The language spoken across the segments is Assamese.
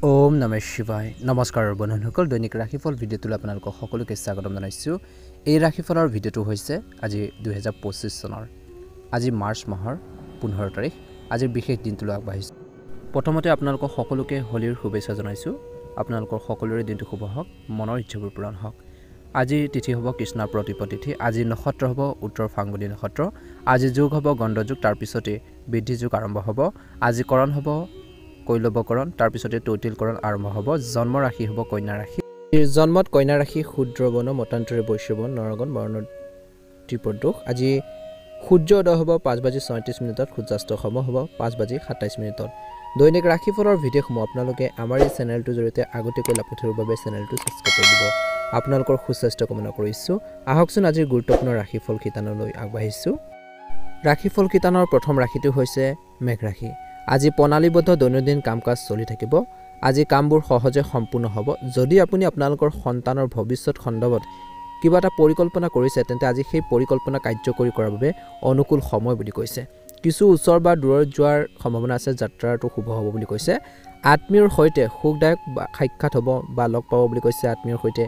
ওম নমঃ শিৱায় নমস্কাৰ বন্ধুসকল দৈনিক ৰাশিফল ভিডিঅ'টোলৈ আপোনালোকক সকলোকে স্বাগতম জনাইছোঁ এই ৰাশিফলৰ ভিডিঅ'টো হৈছে আজি 2025 চনৰ আজি মাৰ্চ মাহৰ 15 তাৰিখ আজিৰ বিশেষ দিনটোলৈ আগবাঢ়িছোঁ প্ৰথমতে আপোনালোকক সকলোকে হোলীৰ শুভেচ্ছা জনাইছোঁ আপোনালোকৰ সকলোৰে দিনটো শুভ হওক মনৰ ইচ্ছাবোৰ পূৰণ হওক আজি তিথি হ'ব কৃষ্ণৰ প্ৰতিপদ তিথি আজি নক্ষত্ৰ হ'ব উত্তৰ ফাংগুনী নক্ষত্ৰ আজি যোগ হ'ব গণ্ড যোগ তাৰ পিছতে বৃদ্ধি যোগ আৰম্ভ হ'ব আজি কৰণ হ'ব কৈলবকৰণ তাৰ পিছতে তৈতিলকৰণ আৰম্ভ হ'ব জন্ম ৰাশি হ'ব কন্যা ৰাশি জন্মত কন্যা ৰাশি ক্ষুদ্ৰবন মতান্তৰে বৈশ্যবন নৰগণ বৰ্ণ ত্ৰিপদোষ আজি সূৰ্য উদয় হ'ব 5:37 মিনিটত সূৰ্যাস্ত সময় হ'ব 5:27 মিনিটত দৈনিক ৰাশিফলৰ ভিডিঅ'সমূহ আপোনালোকে আমাৰ এই চেনেলটোৰ জৰিয়তে আগতীয়াকৈ লাভ কৰিবৰ বাবে চেনেলটো ছাবস্ক্ৰাইব কৰি দিব আপোনালোকৰ সুস্বাস্থ্য কামনা কৰিছোঁ আহকচোন আজিৰ গুৰুত্বপূৰ্ণ ৰাশিফল শিতানলৈ আগবাঢ়িছোঁ ৰাশিফল শিতানৰ প্ৰথম ৰাশিটো হৈছে মেঘ ৰাশি আজি প্ৰণালীবদ্ধ দৈনন্দিন কাম-কাজ চলি থাকিব আজি কামবোৰ সহজে সম্পূৰ্ণ হ'ব যদি আপুনি আপোনালোকৰ সন্তানৰ ভৱিষ্যত খণ্ডবত কিবা এটা পৰিকল্পনা কৰিছে তেন্তে আজি সেই পৰিকল্পনা কাৰ্যকৰী কৰাৰ বাবে অনুকূল সময় বুলি কৈছে কিছু ওচৰ বা দূৰত যোৱাৰ সম্ভাৱনা আছে যাত্ৰাটো শুভ হ'ব বুলি কৈছে আত্মীয়ৰ সৈতে সুখদায়ক সাক্ষাৎ হ'ব বা লগ পাব বুলি কৈছে আত্মীয়ৰ সৈতে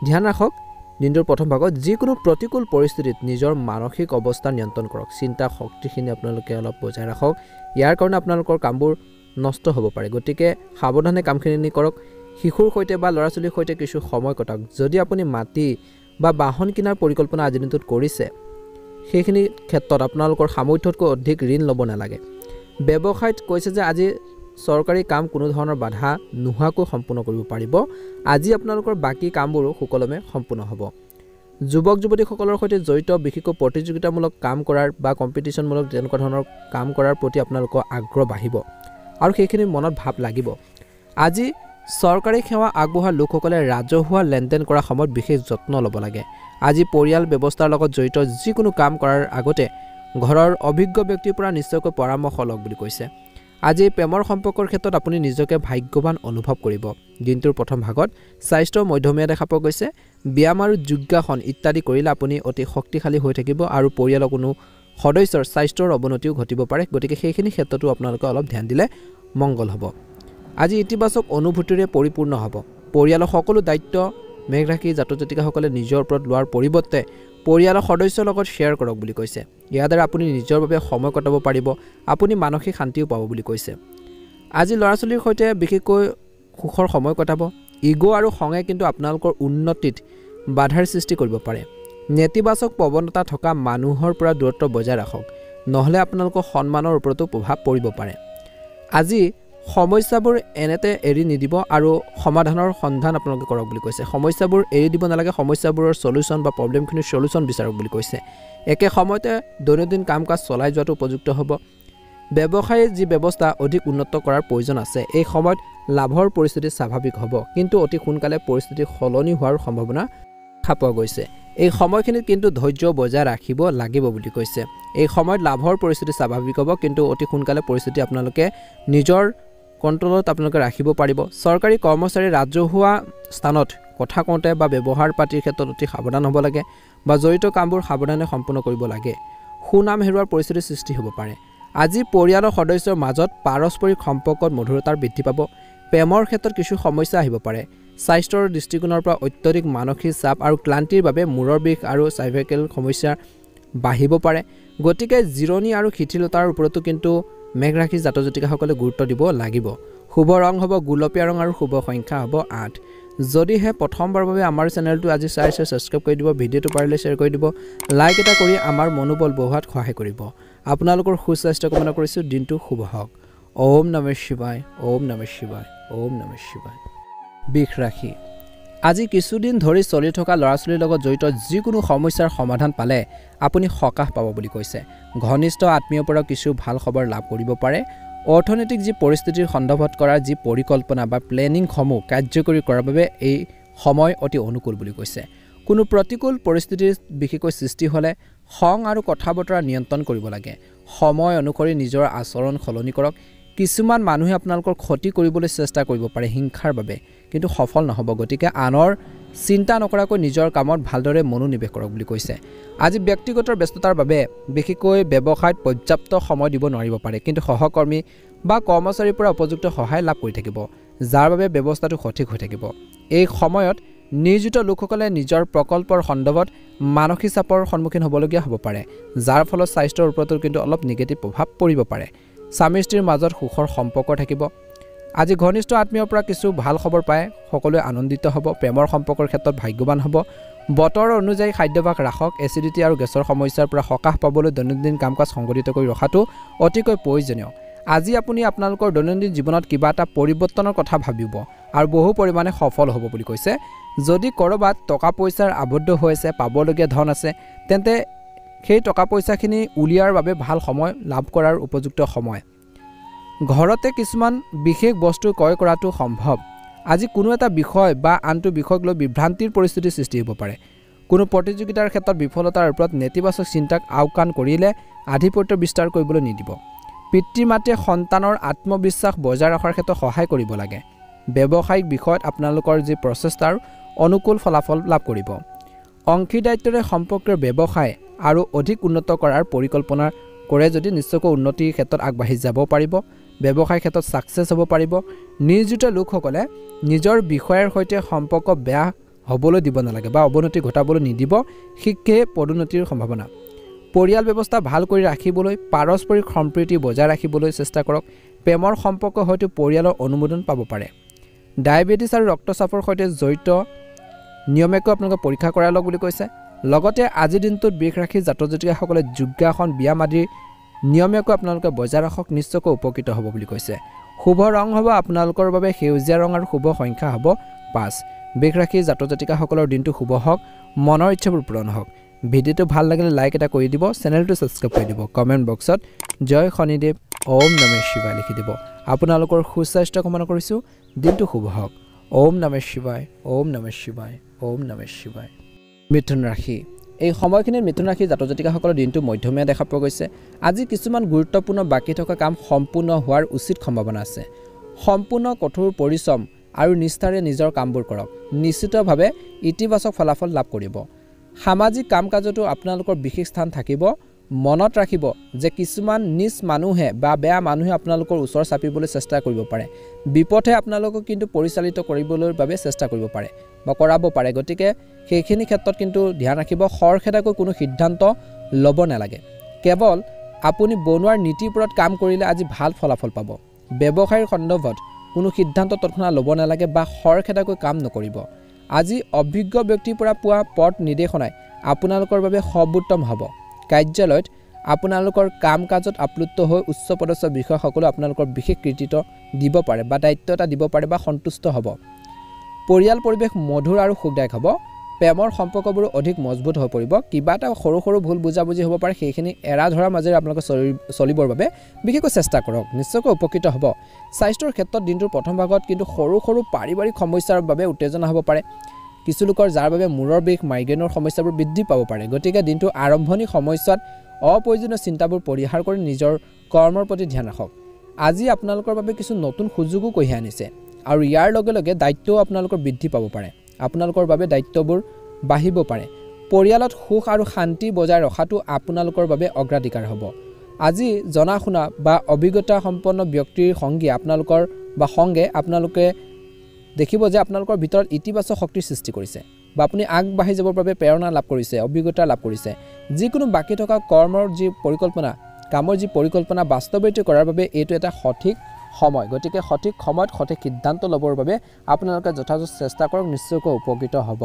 ধ্যান ৰাখক দিনটোৰ প্ৰথম ভাগত যিকোনো প্ৰতিকূল পৰিস্থিতিত নিজৰ মানসিক অৱস্থা নিয়ন্ত্ৰণ কৰক চিন্তা শক্তিখিনি আপোনালোকে অলপ বজাই ৰাখক ইয়াৰ কাৰণে আপোনালোকৰ কামবোৰ নষ্ট হ'ব পাৰে গতিকে সাৱধানে কামখিনি কৰক শিশুৰ সৈতে বা ল'ৰা ছোৱালীৰ সৈতে কিছু সময় কটাওক যদি আপুনি মাটি বা বাহন কিনাৰ পৰিকল্পনা আজি দিনটোত কৰিছে সেইখিনি ক্ষেত্ৰত আপোনালোকৰ সামৰ্থ্যতকৈ অধিক ঋণ ল'ব নালাগে ব্যৱসায়ত কৈছে যে আজি চৰকাৰী কাম কোনো ধৰণৰ বাধা নোহোৱাকৈ সম্পূৰ্ণ কৰিব পাৰিব আজি আপোনালোকৰ বাকী কামবোৰো সুকলমে সম্পূৰ্ণ হ'ব যুৱক যুৱতীসকলৰ সৈতে জড়িত বিশেষকৈ প্ৰতিযোগিতামূলক কাম কৰাৰ বা কম্পিটিশ্যনমূলক তেনেকুৱা ধৰণৰ কাম কৰাৰ প্ৰতি আপোনালোকৰ আগ্ৰহ বাঢ়িব আৰু সেইখিনি মনত ভাৱ লাগিব আজি চৰকাৰী সেৱা আগবঢ়োৱা লোকসকলে ৰাজহুৱা লেনদেন কৰাৰ সময়ত বিশেষ যত্ন ল'ব লাগে আজি পৰিয়াল ব্যৱস্থাৰ লগত জড়িত যিকোনো কাম কৰাৰ আগতে ঘৰৰ অভিজ্ঞ ব্যক্তিৰ পৰা নিশ্চয়কৈ পৰামৰ্শ লওক বুলি কৈছে আজি প্ৰেমৰ সম্পৰ্কৰ ক্ষেত্ৰত আপুনি নিজকে ভাগ্যৱান অনুভৱ কৰিব দিনটোৰ প্ৰথম ভাগত স্বাস্থ্য মধ্যমীয়া দেখা পোৱা গৈছে ব্যায়াম আৰু যোগাসন ইত্যাদি কৰিলে আপুনি অতি শক্তিশালী হৈ থাকিব আৰু পৰিয়ালৰ কোনো সদস্যৰ স্বাস্থ্যৰ অৱনতিও ঘটিব পাৰে গতিকে সেইখিনি ক্ষেত্ৰতো আপোনালোকে অলপ ধ্যান দিলে মংগল হ'ব আজি ইতিবাচক অনুভূতিৰে পৰিপূৰ্ণ হ'ব পৰিয়ালৰ সকলো দায়িত্ব মেঘ ৰাশি জাতক জাতিকাসকলে নিজৰ ওপৰত লোৱাৰ পৰিৱৰ্তে পৰিয়ালৰ সদস্যৰ লগত শ্বেয়াৰ কৰক বুলি কৈছে ইয়াৰ দ্বাৰা আপুনি নিজৰ বাবে সময় কটাব পাৰিব আপুনি মানসিক শান্তিও পাব বুলি কৈছে আজি ল'ৰা ছোৱালীৰ সৈতে বিশেষকৈ সুখৰ সময় কটাব ইগো আৰু খঙে কিন্তু আপোনালোকৰ উন্নতিত বাধাৰ সৃষ্টি কৰিব পাৰে নেতিবাচক প্ৰৱণতা থকা মানুহৰ পৰা দূৰত্ব বজাই ৰাখক নহ'লে আপোনালোকৰ সন্মানৰ ওপৰতো প্ৰভাৱ পৰিব পাৰে আজি সমস্যাবোৰ এনেতে এৰি নিদিব আৰু সমাধানৰ সন্ধান আপোনালোকে কৰক বুলি কৈছে সমস্যাবোৰ এৰি দিব নালাগে সমস্যাবোৰৰ সলিউশ্যন বা প্ৰব্লেমখিনিৰ সলিউশ্যন বিচাৰক বুলি কৈছে একে সময়তে দৈনন্দিন কাম কাজ চলাই যোৱাটো উপযুক্ত হ'ব ব্যৱসায়ৰ যি ব্যৱস্থা অধিক উন্নত কৰাৰ প্ৰয়োজন আছে এই সময়ত লাভৰ পৰিস্থিতি স্বাভাৱিক হ'ব কিন্তু অতি সোনকালে পৰিস্থিতি সলনি হোৱাৰ সম্ভাৱনা দেখা পোৱা গৈছে এই সময়খিনিত কিন্তু ধৈৰ্য বজাই ৰাখিব লাগিব বুলি কৈছে এই সময়ত লাভৰ পৰিস্থিতি স্বাভাৱিক হ'ব কিন্তু অতি সোনকালে পৰিস্থিতি আপোনালোকে নিজৰ কণ্ট্ৰলত আপোনালোকে ৰাখিব পাৰিব চৰকাৰী কৰ্মচাৰী ৰাজহুৱা স্থানত কথা কওঁতে বা ব্যৱহাৰ পাতিৰ ক্ষেত্ৰত অতি সাৱধান হ'ব লাগে বা জড়িত কামবোৰ সাৱধানে সম্পূৰ্ণ কৰিব লাগে সুনাম হেৰুৱাৰ পৰিস্থিতিৰ সৃষ্টি হ'ব পাৰে আজি পৰিয়ালৰ সদস্যৰ মাজত পাৰস্পৰিক সম্পৰ্কত মধুৰতাৰ বৃদ্ধি পাব প্ৰেমৰ ক্ষেত্ৰত কিছু সমস্যা আহিব পাৰে স্বাস্থ্যৰ দৃষ্টিকোণৰ পৰা অত্যধিক মানসিক চাপ আৰু ক্লান্তিৰ বাবে মূৰৰ বিষ আৰু চাৰ্ভাইকেল সমস্যা বাঢ়িব পাৰে গতিকে জিৰণি আৰু শিথিলতাৰ ওপৰতো কিন্তু মেঘ ৰাশি জাতক জাতিকাসকলে গুৰুত্ব দিব লাগিব শুভ ৰং হ'ব গুলপীয়া ৰং আৰু শুভ সংখ্যা হ'ব 8 যদিহে প্ৰথমবাৰৰ বাবে আমাৰ চেনেলটো আজি চাইছে ছাবস্ক্ৰাইব কৰি দিব ভিডিঅ'টো পাৰিলে শ্বেয়াৰ কৰি দিব লাইক এটা কৰি আমাৰ মনোবল বঢ়োৱাত সহায় কৰিব আপোনালোকৰ সুস্বাস্থ্য কামনা কৰিছোঁ দিনটো শুভ হওক ওম নমঃ শিৱায় ওম নমঃ শিৱায় ওম নমঃ শিৱায় বৃষ ৰাশি আজি কিছুদিন ধৰি চলি থকা ল'ৰা ছোৱালীৰ লগত জড়িত যিকোনো সমস্যাৰ সমাধান পালে আপুনি সকাহ পাব বুলি কৈছে ঘনিষ্ঠ আত্মীয়ৰ পৰা কিছু ভাল খবৰ লাভ কৰিব পাৰে অৰ্থনৈতিক যি পৰিস্থিতিৰ সন্দৰ্ভত কৰা যি পৰিকল্পনা বা প্লেনিংসমূহ কাৰ্যকৰী কৰাৰ বাবে এই সময় অতি অনুকূল বুলি কৈছে কোনো প্ৰতিকূল পৰিস্থিতিৰ বিশেষকৈ সৃষ্টি হ'লে খং আৰু কথা বতৰা নিয়ন্ত্ৰণ কৰিব লাগে সময় অনুসৰি নিজৰ আচৰণ সলনি কৰক কিছুমান মানুহে আপোনালোকৰ ক্ষতি কৰিবলৈ চেষ্টা কৰিব পাৰে হিংসাৰ বাবে কিন্তু সফল নহ'ব গতিকে আনৰ চিন্তা নকৰাকৈ নিজৰ কামত ভালদৰে মনোনিৱেশ কৰক বুলি কৈছে আজি ব্যক্তিগত ব্যস্ততাৰ বাবে বিশেষকৈ ব্যৱসায়ত পৰ্যাপ্ত সময় দিব নোৱাৰিব পাৰে কিন্তু সহকৰ্মী বা কৰ্মচাৰীৰ পৰা উপযুক্ত সহায় লাভ কৰি থাকিব, যাৰ বাবে ব্যৱস্থাটো সঠিক হৈ থাকিব। এই সময়ত নিয়োজিত লোকসকলে নিজৰ প্ৰকল্পৰ সন্দৰ্ভত মানসিক চাপৰ সন্মুখীন হ'বলগীয়া হ'ব পাৰে, যাৰ ফলত স্বাস্থ্যৰ ওপৰতো কিন্তু অলপ নিগেটিভ প্ৰভাৱ পৰিব পাৰে। স্বামী স্ত্ৰীৰ মাজত সুখৰ সম্পৰ্ক থাকিব। আজি ঘনিষ্ঠ আত্মীয়ৰ পৰা কিছু ভাল খবৰ পায়, সকলোৱে আনন্দিত হ'ব। প্ৰেমৰ সম্পৰ্কৰ ক্ষেত্ৰত ভাগ্যৱান হ'ব। বতৰ অনুযায়ী খাদ্যাভ্যাস ৰাখক। এচিডিটি আৰু গেছৰ সমস্যাৰ পৰা সকাহ পাবলৈ দৈনন্দিন কাম কাজ সংগঠিত কৰি ৰখাটো অতিকৈ প্ৰয়োজনীয়। আজি আপুনি আপোনালোকৰ দৈনন্দিন জীৱনত কিবা এটা পৰিৱৰ্তনৰ কথা ভাবিব আৰু বহু পৰিমাণে সফল হ'ব বুলি কৈছে। যদি ক'ৰবাত টকা পইচাৰ আবদ্ধ হৈ আছে, পাবলগীয়া ধন আছে, তেন্তে সেই টকা পইচাখিনি উলিয়াৰ বাবে ভাল সময় লাভ কৰাৰ উপযুক্ত সময়। ঘৰতে কিছুমান বিশেষ বস্তু ক্ৰয় কৰাটো সম্ভৱ। আজি কোনো এটা বিষয় বা আনটো বিষয়ক লৈ বিভ্ৰান্তিৰ পৰিস্থিতিৰ সৃষ্টি হ'ব পাৰে। কোনো প্ৰতিযোগিতাৰ ক্ষেত্ৰত বিফলতাৰ ওপৰত নেতিবাচক চিন্তাক আওকাণ কৰিলে আধিপত্য বিস্তাৰ কৰিবলৈ নিদিব। পিতৃ মাতৃয়ে সন্তানৰ আত্মবিশ্বাস বজাই ৰখাৰ ক্ষেত্ৰত সহায় কৰিব লাগে। ব্যৱসায়িক বিষয়ত আপোনালোকৰ যি প্ৰচেষ্টাৰ অনুকূল ফলাফল লাভ কৰিব। অংশীদাৰিত্বৰে সম্পৰ্কীয় ব্যৱসায় আৰু অধিক উন্নত কৰাৰ পৰিকল্পনা কৰে যদি নিশ্চয়কৈ উন্নতিৰ ক্ষেত্ৰত আগবাঢ়ি যাব পাৰিব। ব্যৱসায়ৰ ক্ষেত্ৰত ছাকচেছ হ'ব পাৰিব। নিয়োজিত লোকসকলে নিজৰ বিষয়ৰ সৈতে সম্পৰ্ক বেয়া হ'বলৈ দিব নালাগে বা অৱনতি ঘটাবলৈ নিদিব। শিক্ষে পদোন্নতিৰ সম্ভাৱনা। পৰিয়াল ব্যৱস্থা ভাল কৰি ৰাখিবলৈ পাৰস্পৰিক সম্প্ৰীতি বজাই ৰাখিবলৈ চেষ্টা কৰক। প্ৰেমৰ সম্পৰ্ক হয়তো পৰিয়ালৰ অনুমোদন পাব পাৰে। ডায়েবেটিছ আৰু ৰক্তচাপৰ সৈতে জড়িত নিয়মীয়াকৈ আপোনালোকে পৰীক্ষা কৰাই লওক বুলি কৈছে। লগতে আজিৰ দিনটোত বিষ ৰাখি জাতক জাতিকাসকলে যোগাসন ব্যায়াম আদি নিয়মীয়াকৈ আপোনালোকে বজাই ৰাখক, নিশ্চয়কৈ উপকৃত হ'ব বুলি কৈছে। শুভ ৰং হ'ব আপোনালোকৰ বাবে সেউজীয়া ৰং আৰু শুভ সংখ্যা হ'ব 5। বিষ ৰাখি জাতক জাতিকাসকলৰ দিনটো শুভ হওক, মনৰ ইচ্ছাবোৰ পূৰণ হওক। ভিডিঅ'টো ভাল লাগিলে লাইক এটা কৰি দিব, চেনেলটো ছাবস্ক্ৰাইব কৰি দিব। কমেণ্ট বক্সত জয় শনিদেৱ ওম নমঃ শিৱায় লিখি দিব। আপোনালোকৰ সুস্বাস্থ্য কামনা কৰিছোঁ। দিনটো শুভ হওক। ওম নমঃ শিৱায়, ওম নমঃ শিৱায়, ওম নমঃ শিৱায়। মিথুন ৰাশি। এই সময়খিনিত মিথুন ৰাশি জাতক জাতিকাসকলৰ দিনটো মধ্যমীয়া দেখা পোৱা গৈছে। আজি কিছুমান গুৰুত্বপূৰ্ণ বাকী থকা কাম সম্পূৰ্ণ হোৱাৰ উচিত সম্ভাৱনা আছে। সম্পূৰ্ণ কঠোৰ পৰিশ্ৰম আৰু নিষ্ঠাৰে নিজৰ কামবোৰ কৰক। নিশ্চিতভাৱে ইতিবাচক ফলাফল লাভ কৰিব। সামাজিক কাম কাজতো আপোনালোকৰ বিশেষ স্থান থাকিব। মনত ৰাখিব যে কিছুমান নিজ মানুহে বা বেয়া মানুহে আপোনালোকৰ ওচৰ চাপিবলৈ চেষ্টা কৰিব পাৰে। বিপথে আপোনালোকক কিন্তু পৰিচালিত কৰিবলৈ বাবে চেষ্টা কৰিব পাৰে বা কৰাব পাৰে। গতিকে সেইখিনি ক্ষেত্ৰত কিন্তু ধ্যান ৰাখিব। খৰখেদাকৈ কোনো সিদ্ধান্ত ল'ব নালাগে। কেৱল আপুনি বনোৱাৰ নীতিৰ ওপৰত কাম কৰিলে আজি ভাল ফলাফল পাব। ব্যৱসায়ৰ সন্দৰ্ভত কোনো সিদ্ধান্ত তৎক্ষণাত ল'ব নালাগে বা খৰখেদাকৈ কাম নকৰিব। আজি অভিজ্ঞ ব্যক্তিৰ পৰা পোৱা পথ নিৰ্দেশনাই আপোনালোকৰ বাবে সৰ্বোত্তম হ'ব। কাৰ্যালয়ত আপোনালোকৰ কাম কাজত আপ্লুত হৈ উচ্চ পদস্থ বিষয়াসকলে আপোনালোকৰ বিশেষ কৃতিত্ব দিব পাৰে বা দায়িত্ব এটা দিব পাৰে বা সন্তুষ্ট হ'ব। পৰিয়াল পৰিৱেশ মধুৰ আৰু সুখদায়ক হ'ব। প্ৰেমৰ সম্পৰ্কবোৰ অধিক মজবুত হৈ পৰিব। কিবা এটা সৰু সৰু ভুল বুজাবুজি হ'ব পাৰে, সেইখিনি এৰা ধৰাৰ মাজেৰে আপোনালোকে চলিবৰ বাবে বিশেষকৈ চেষ্টা কৰক, নিশ্চয়কৈ উপকৃত হ'ব। স্বাস্থ্যৰ ক্ষেত্ৰত দিনটোৰ প্ৰথম ভাগত কিন্তু সৰু সৰু পাৰিবাৰিক সমস্যাৰ বাবে উত্তেজনা হ'ব পাৰে। কিছু লোকৰ যাৰ বাবে মূৰৰ বিষ মাইগ্ৰেইনৰ সমস্যাবোৰ বৃদ্ধি পাব পাৰে। গতিকে দিনটোৰ আৰম্ভণি সময়ছোৱাত অপ্ৰয়োজনীয় চিন্তাবোৰ পৰিহাৰ কৰি নিজৰ কৰ্মৰ প্ৰতি ধ্যান ৰাখক। আজি আপোনালোকৰ বাবে কিছু নতুন সুযোগো কঢ়িয়াই আনিছে আৰু ইয়াৰ লগে লগে দায়িত্বও আপোনালোকৰ বৃদ্ধি পাব পাৰে। আপোনালোকৰ বাবে দায়িত্ববোৰ বাঢ়িব পাৰে। পৰিয়ালত সুখ আৰু শান্তি বজাই ৰখাটো আপোনালোকৰ বাবে অগ্ৰাধিকাৰ হ'ব। আজি জনা শুনা বা অভিজ্ঞতা সম্পন্ন ব্যক্তিৰ সংগে আপোনালোকে দেখিব যে আপোনালোকৰ ভিতৰত ইতিবাচক শক্তিৰ সৃষ্টি কৰিছে বা আপুনি আগবাঢ়ি যাবৰ বাবে প্ৰেৰণা লাভ কৰিছে, অভিজ্ঞতা লাভ কৰিছে। যিকোনো বাকী থকা কামৰ যি পৰিকল্পনা বাস্তৱায়িত কৰাৰ বাবে এইটো এটা সঠিক সময়। গতিকে সঠিক সময়ত সঠিক সিদ্ধান্ত ল'বৰ বাবে আপোনালোকে যথাযথ চেষ্টা কৰক, নিশ্চয়কৈ উপকৃত হ'ব।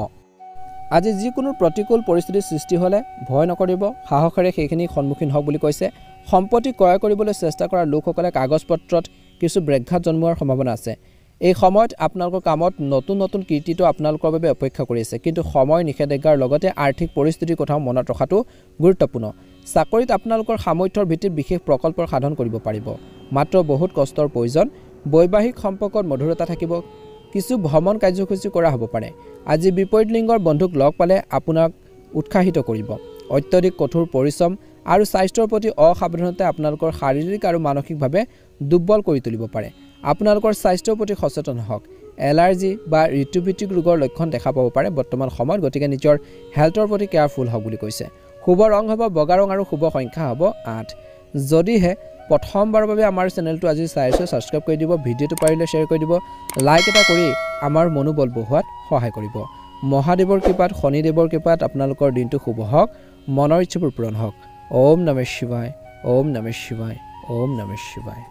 আজি যিকোনো প্ৰতিকূল পৰিস্থিতিৰ সৃষ্টি হ'লে ভয় নকৰিব, সাহসেৰে সেইখিনি সন্মুখীন হওক বুলি কৈছে। সম্পত্তি ক্ৰয় কৰিবলৈ চেষ্টা কৰা লোকসকলে কাগজ পত্ৰত কিছু ব্যাঘাত জন্মোৱাৰ সম্ভাৱনা আছে। এই সময়ত আপোনালোকৰ কামত নতুন নতুন কৃতিত্ব আপোনালোকৰ বাবে অপেক্ষা কৰি আছে, কিন্তু সময় নিষেধাজ্ঞাৰ লগতে আৰ্থিক পৰিস্থিতিৰ কথাও মনত ৰখাটো গুৰুত্বপূৰ্ণ। চাকৰিত আপোনালোকৰ সামৰ্থ্যৰ ভিত্তিত বিশেষ প্ৰকল্পৰ সাধন কৰিব পাৰিব, মাত্ৰ বহুত কষ্টৰ প্ৰয়োজন। বৈবাহিক সম্পৰ্কত মধুৰতা থাকিব। কিছু ভ্ৰমণ কাৰ্যসূচী কৰা হ'ব পাৰে। আজি বিপৰীত লিংগৰ বন্ধুক লগ পালে আপোনাক উৎসাহিত কৰিব। অত্যধিক কঠোৰ পৰিশ্ৰম আৰু স্বাস্থ্যৰ প্ৰতি অসাৱধানতাই আপোনালোকৰ শাৰীৰিক আৰু মানসিকভাৱে দুৰ্বল কৰি তুলিব পাৰে। আপোনালোকৰ স্বাস্থ্যৰ প্ৰতি সচেতন হওক। এলাৰ্জি বা ঋতুভিত্তিক ৰোগৰ লক্ষণ দেখা পাব পাৰে বৰ্তমান সময়ত। গতিকে নিজৰ হেল্থৰ প্ৰতি কেয়াৰফুল হওক বুলি কৈছে। শুভ ৰং হ'ব বগা ৰং আৰু শুভ সংখ্যা হ'ব 8। যদিহে প্ৰথমবাৰৰ বাবে আমাৰ চেনেলটো আজি চাইছে সাবস্ক্ৰাইব কৰি দিব ভিডিঅ'টো পাৰিলে শ্বেয়াৰ কৰি দিব লাইক এটা কৰি আমাৰ মনোবল বঢ়োৱাত সহায় কৰিব মহাদেৱৰ কৃপাত শনিদেৱৰ কৃপাত আপোনালোকৰ দিনটো শুভ হওক মনৰ ইচ্ছাবোৰ পূৰণ হওক ওম নমঃ শিৱায় ওম নমঃ শিৱায় ওম নমঃ শিৱায়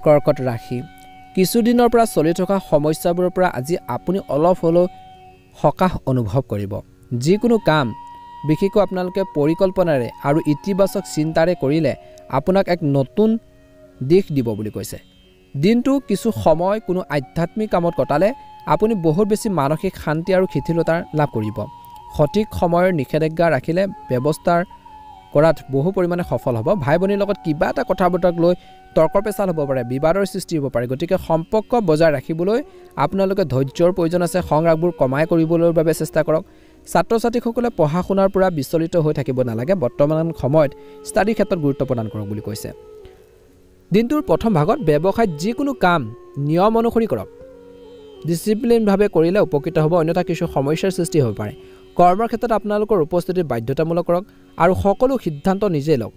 কৰ্কট ৰাশি কিছুদিনৰ পৰা চলি থকা সমস্যাবোৰৰ পৰা আজি আপুনি অলপ হলেও সকাহ অনুভৱ কৰিব যিকোনো কাম বিশেষকৈ আপোনালোকে পৰিকল্পনাৰে আৰু ইতিবাচক চিন্তাৰে কৰিলে আপোনাক এক নতুন দিশ দিব বুলি কৈছে দিনটো কিছু সময় কোনো আধ্যাত্মিক কামত কটালে আপুনি বহুত বেছি মানসিক শান্তি আৰু শিথিলতা লাভ কৰিব সঠিক সময়ৰ নিষেধাজ্ঞা ৰাখিলে ব্যৱস্থাৰ কৰাত বহু পৰিমাণে সফল হ'ব ভাই ভনীৰ লগত কিবা এটা কথা বতৰাক লৈ তৰ্ক পেচাল হ'ব পাৰে বিবাদৰ সৃষ্টি হ'ব পাৰে গতিকে সম্পৰ্ক বজাই ৰাখিবলৈ আপোনালোকে ধৈৰ্যৰ প্ৰয়োজন আছে সংৰাগবোৰ কমাই কৰিবলৈ বাবে চেষ্টা কৰক ছাত্ৰ ছাত্ৰীসকলে পঢ়া শুনাৰ পৰা বিচলিত হৈ থাকিব নালাগে বৰ্তমান সময়ত ষ্টাডি ক্ষেত্ৰত গুৰুত্ব প্ৰদান কৰক বুলি কৈছে দিনটোৰ প্ৰথম ভাগত ব্যৱসায়ত যিকোনো কাম নিয়ম অনুসৰি কৰক ডিসিপ্লিনভাৱে কৰিলে উপকৃত হ'ব অন্যথা কিছু সমস্যাৰ সৃষ্টি হ'ব পাৰে কৰ্মৰ ক্ষেত্ৰত আপোনালোকৰ উপস্থিতি বাধ্যতামূলক কৰক আৰু সকলো সিদ্ধান্ত নিজে লওক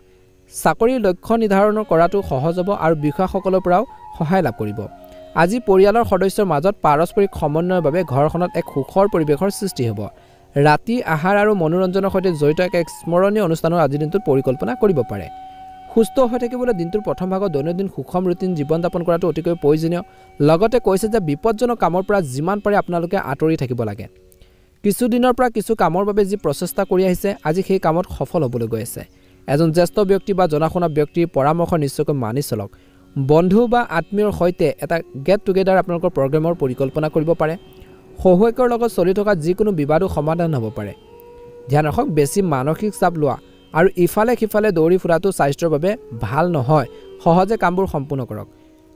চাকৰিৰ লক্ষ্য নিৰ্ধাৰণ কৰাটো সহজ হ'ব আৰু বিষয়াসকলৰ পৰাও সহায় লাভ কৰিব আজি পৰিয়ালৰ সদস্যৰ মাজত পাৰস্পৰিক সমন্বয়ৰ বাবে ঘৰখনত এক সুখৰ পৰিৱেশৰ সৃষ্টি হ'ব ৰাতি আহাৰ আৰু মনোৰঞ্জনৰ সৈতে জড়িত এক স্মৰণীয় অনুষ্ঠানৰ আজি দিনটোত পৰিকল্পনা কৰিব পাৰে সুস্থ হৈ থাকিবলৈ দিনটোৰ প্ৰথম ভাগত দৈনন্দিন সুষম ৰুটিন জীৱন যাপন কৰাটো অতিকৈ প্ৰয়োজনীয় লগতে কৈছে যে বিপদজনক কামৰ পৰা যিমান পাৰে আপোনালোকে আঁতৰি থাকিব লাগে কিছুদিনৰ পৰা কিছু কামৰ বাবে যি প্ৰচেষ্টা কৰি আহিছে আজি সেই কামত সফল হ'বলৈ গৈ আছে এজন জ্যেষ্ঠ ব্যক্তি বা জনাশুনা ব্যক্তিৰ পৰামৰ্শ নিশ্চয়কৈ মানি চলক বন্ধু বা আত্মীয়ৰ সৈতে এটা গেট টুগেডাৰ আপোনালোকৰ প্ৰগ্ৰেমৰ পৰিকল্পনা কৰিব পাৰে শহুৱেকৰ লগত চলি থকা যিকোনো বিবাদো সমাধান হ'ব পাৰে ধ্যান ৰাখক বেছি মানসিক চাপ লোৱা আৰু ইফালে সিফালে দৌৰি ফুৰাটো স্বাস্থ্যৰ বাবে ভাল নহয় সহজে কামবোৰ সম্পূৰ্ণ কৰক